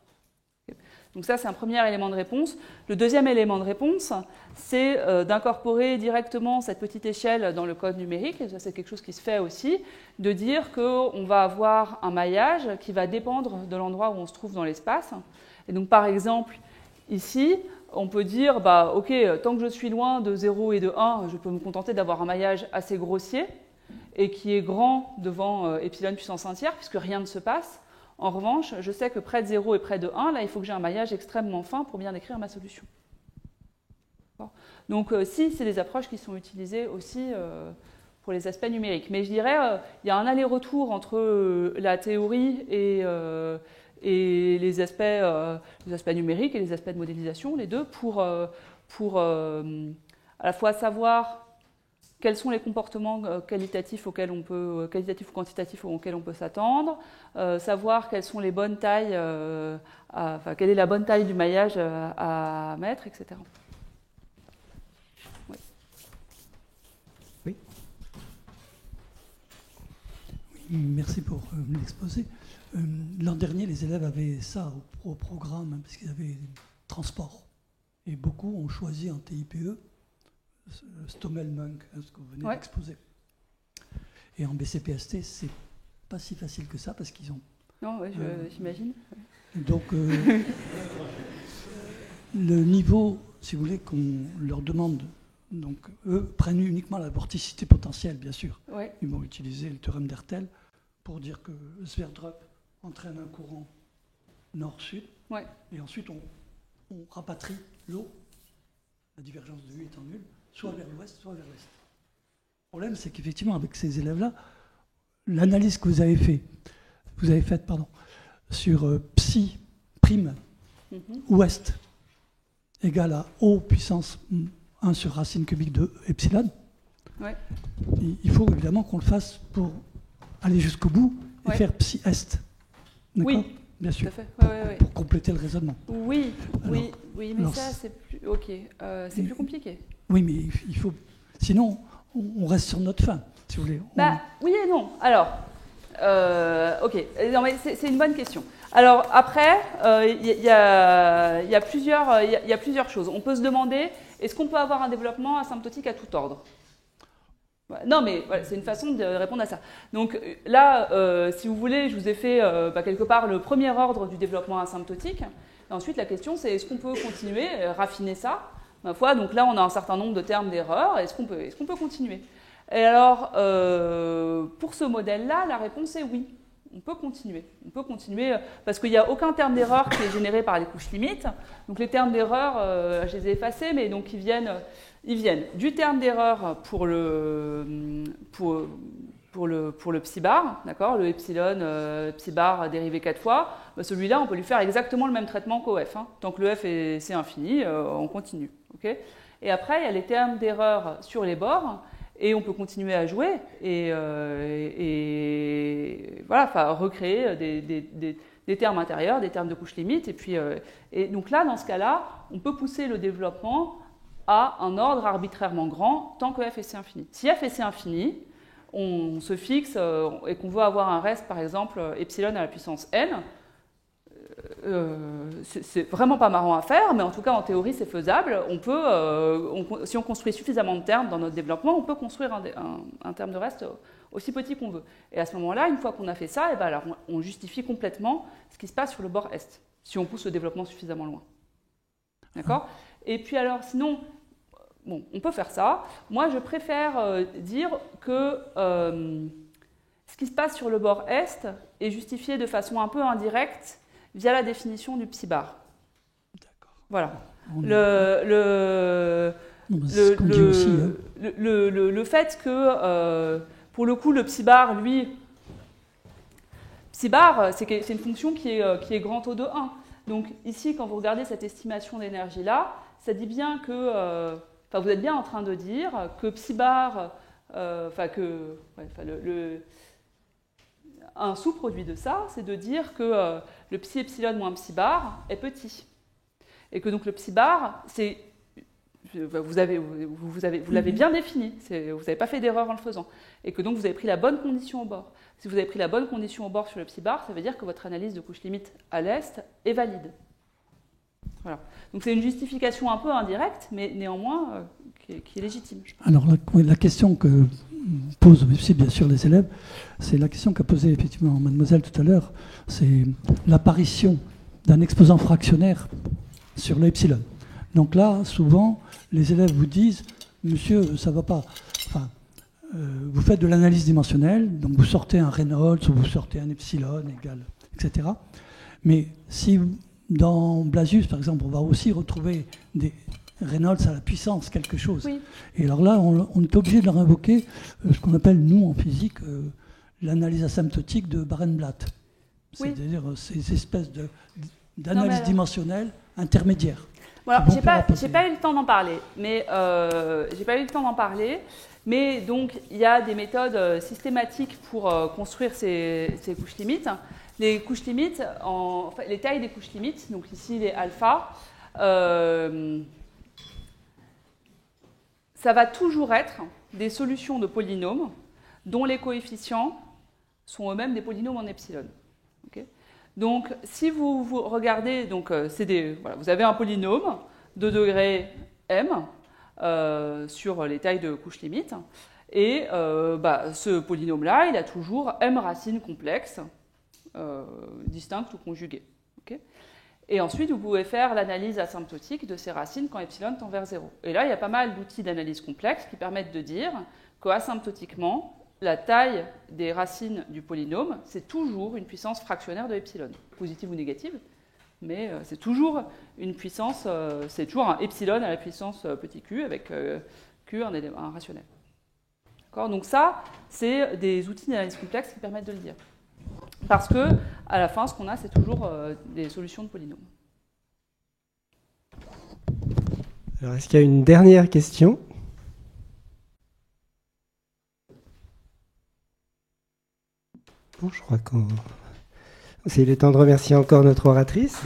Donc ça, c'est un premier élément de réponse. Le deuxième élément de réponse, c'est d'incorporer directement cette petite échelle dans le code numérique, et ça c'est quelque chose qui se fait aussi, de dire qu'on va avoir un maillage qui va dépendre de l'endroit où on se trouve dans l'espace. Et donc par exemple, ici, on peut dire, ok, tant que je suis loin de 0 et de 1, je peux me contenter d'avoir un maillage assez grossier, et qui est grand devant epsilon puissance 1 tiers, puisque rien ne se passe. En revanche, je sais que près de 0 et près de 1, là, il faut que j'ai un maillage extrêmement fin pour bien décrire ma solution. Donc, si, c'est des approches qui sont utilisées aussi pour les aspects numériques. Mais je dirais, il y a un aller-retour entre la théorie et les aspects numériques et les aspects de modélisation, les deux, pour à la fois savoir quels sont les comportements qualitatifs ou quantitatifs auxquels on peut s'attendre, savoir quelles sont les bonnes tailles, quelle est la bonne taille du maillage à mettre, etc. Oui. Oui. Merci pour l'exposé. L'an dernier, les élèves avaient ça au programme parce qu'ils avaient transport. Et beaucoup ont choisi en TIPE Stommel-Munk, ce que vous venez d'exposer. Et en BCPST, c'est pas si facile que ça parce qu'ils ont. Non, oui, j'imagine. Donc, le niveau, si vous voulez, qu'on leur demande, donc eux prennent uniquement la vorticité potentielle, bien sûr. Ouais. Ils vont utiliser le théorème d'Hertel pour dire que Sverdrup entraîne un courant nord-sud. Ouais. Et ensuite, on rapatrie l'eau, la divergence de U étant nulle, soit vers l'ouest, soit vers l'est. Le problème, c'est qu'effectivement, avec ces élèves-là, l'analyse que vous avez faite sur psi prime ouest égale à O puissance 1 sur racine cubique de epsilon. Ouais. Il faut évidemment qu'on le fasse pour aller jusqu'au bout et faire psi est. D'accord ? Oui, bien sûr. tout à fait. Pour compléter le raisonnement. Oui, Alors, oui, mais ça, c'est plus... Ok, c'est plus compliqué. Oui, mais il faut... Sinon, on reste sur notre fin, si vous voulez. Oui et non. Alors, ok, non, mais c'est une bonne question. Alors, après, il y a plusieurs choses. On peut se demander, est-ce qu'on peut avoir un développement asymptotique à tout ordre ? Non, mais voilà, c'est une façon de répondre à ça. Donc là, si vous voulez, je vous ai fait quelque part le premier ordre du développement asymptotique. Et ensuite, la question, c'est est-ce qu'on peut continuer, raffiner ça ? Ma foi, donc là, on a un certain nombre de termes d'erreur. Est-ce qu'on peut continuer ? Et alors, pour ce modèle-là, la réponse est oui. On peut continuer. On peut continuer parce qu'il n'y a aucun terme d'erreur qui est généré par les couches limites. Donc les termes d'erreur, je les ai effacés, mais donc ils viennent du terme d'erreur pour le psi bar, d'accord, le epsilon psi bar dérivé 4 fois. Celui-là, on peut lui faire exactement le même traitement qu'au f. Tant que le f c'est infini, on continue. Okay, et après, il y a les termes d'erreur sur les bords. Et on peut continuer à jouer et voilà, enfin, recréer des termes intérieurs, des termes de couche limite. Et donc là, dans ce cas-là, on peut pousser le développement à un ordre arbitrairement grand tant que f est infini. Si f est infini, on se fixe et qu'on veut avoir un reste, par exemple, epsilon à la puissance n. C'est vraiment pas marrant à faire, mais en tout cas en théorie c'est faisable. On peut, si on construit suffisamment de termes dans notre développement, on peut construire un terme de reste aussi petit qu'on veut. Et à ce moment-là, une fois qu'on a fait ça, et ben alors on justifie complètement ce qui se passe sur le bord est, si on pousse le développement suffisamment loin. D'accord ? Et puis alors sinon, bon, on peut faire ça. Moi je préfère dire que ce qui se passe sur le bord est est justifié de façon un peu indirecte via la définition du psi bar. D'accord. Voilà. Le fait que, pour le coup, le psi bar, lui, psi bar, c'est une fonction qui est grand O de 1. Donc ici, quand vous regardez cette estimation d'énergie-là, ça dit bien que, vous êtes bien en train de dire que psi bar, un sous-produit de ça, c'est de dire que le psi epsilon moins psi bar est petit. Et que donc le psi bar, c'est, vous l'avez bien défini, vous n'avez pas fait d'erreur en le faisant. Et que donc vous avez pris la bonne condition au bord. Si vous avez pris la bonne condition au bord sur le psi bar, ça veut dire que votre analyse de couche limite à l'est est valide. Voilà. Donc c'est une justification un peu indirecte, mais néanmoins qui est légitime. Alors la question que posent aussi bien sûr les élèves, c'est la question qu'a posée effectivement mademoiselle tout à l'heure, c'est l'apparition d'un exposant fractionnaire sur l'epsilon. Donc là, souvent, les élèves vous disent, monsieur, ça ne va pas. Enfin, vous faites de l'analyse dimensionnelle, donc vous sortez un Reynolds ou vous sortez un epsilon égal, etc. Mais si dans Blasius, par exemple, on va aussi retrouver des Reynolds à la puissance quelque chose. Oui. Et alors là, on est obligé de leur invoquer ce qu'on appelle, nous, en physique, l'analyse asymptotique de Barenblatt. C'est-à-dire ces espèces d'analyse dimensionnelle intermédiaire. Voilà, j'ai pas eu le temps d'en parler, mais donc il y a des méthodes systématiques pour construire ces couches limites. Les couches limites, les tailles des couches limites, donc ici les alpha, ça va toujours être des solutions de polynômes dont les coefficients sont eux-mêmes des polynômes en epsilon. Okay, donc, si vous regardez, donc, vous avez un polynôme de degré m sur les tailles de couches limites, et ce polynôme-là, il a toujours m racines complexes, distinctes ou conjuguées. Okay, et ensuite, vous pouvez faire l'analyse asymptotique de ces racines quand epsilon tend vers 0. Et là, il y a pas mal d'outils d'analyse complexe qui permettent de dire qu'asymptotiquement, la taille des racines du polynôme, c'est toujours une puissance fractionnaire de epsilon, positive ou négative, mais c'est toujours une puissance, c'est toujours un epsilon à la puissance petit q avec q un rationnel. Donc ça, c'est des outils d'analyse complexe qui permettent de le dire. Parce que, à la fin, ce qu'on a, c'est toujours des solutions de polynômes. Alors, est-ce qu'il y a une dernière question? Bon, je crois qu'il est temps de remercier encore notre oratrice.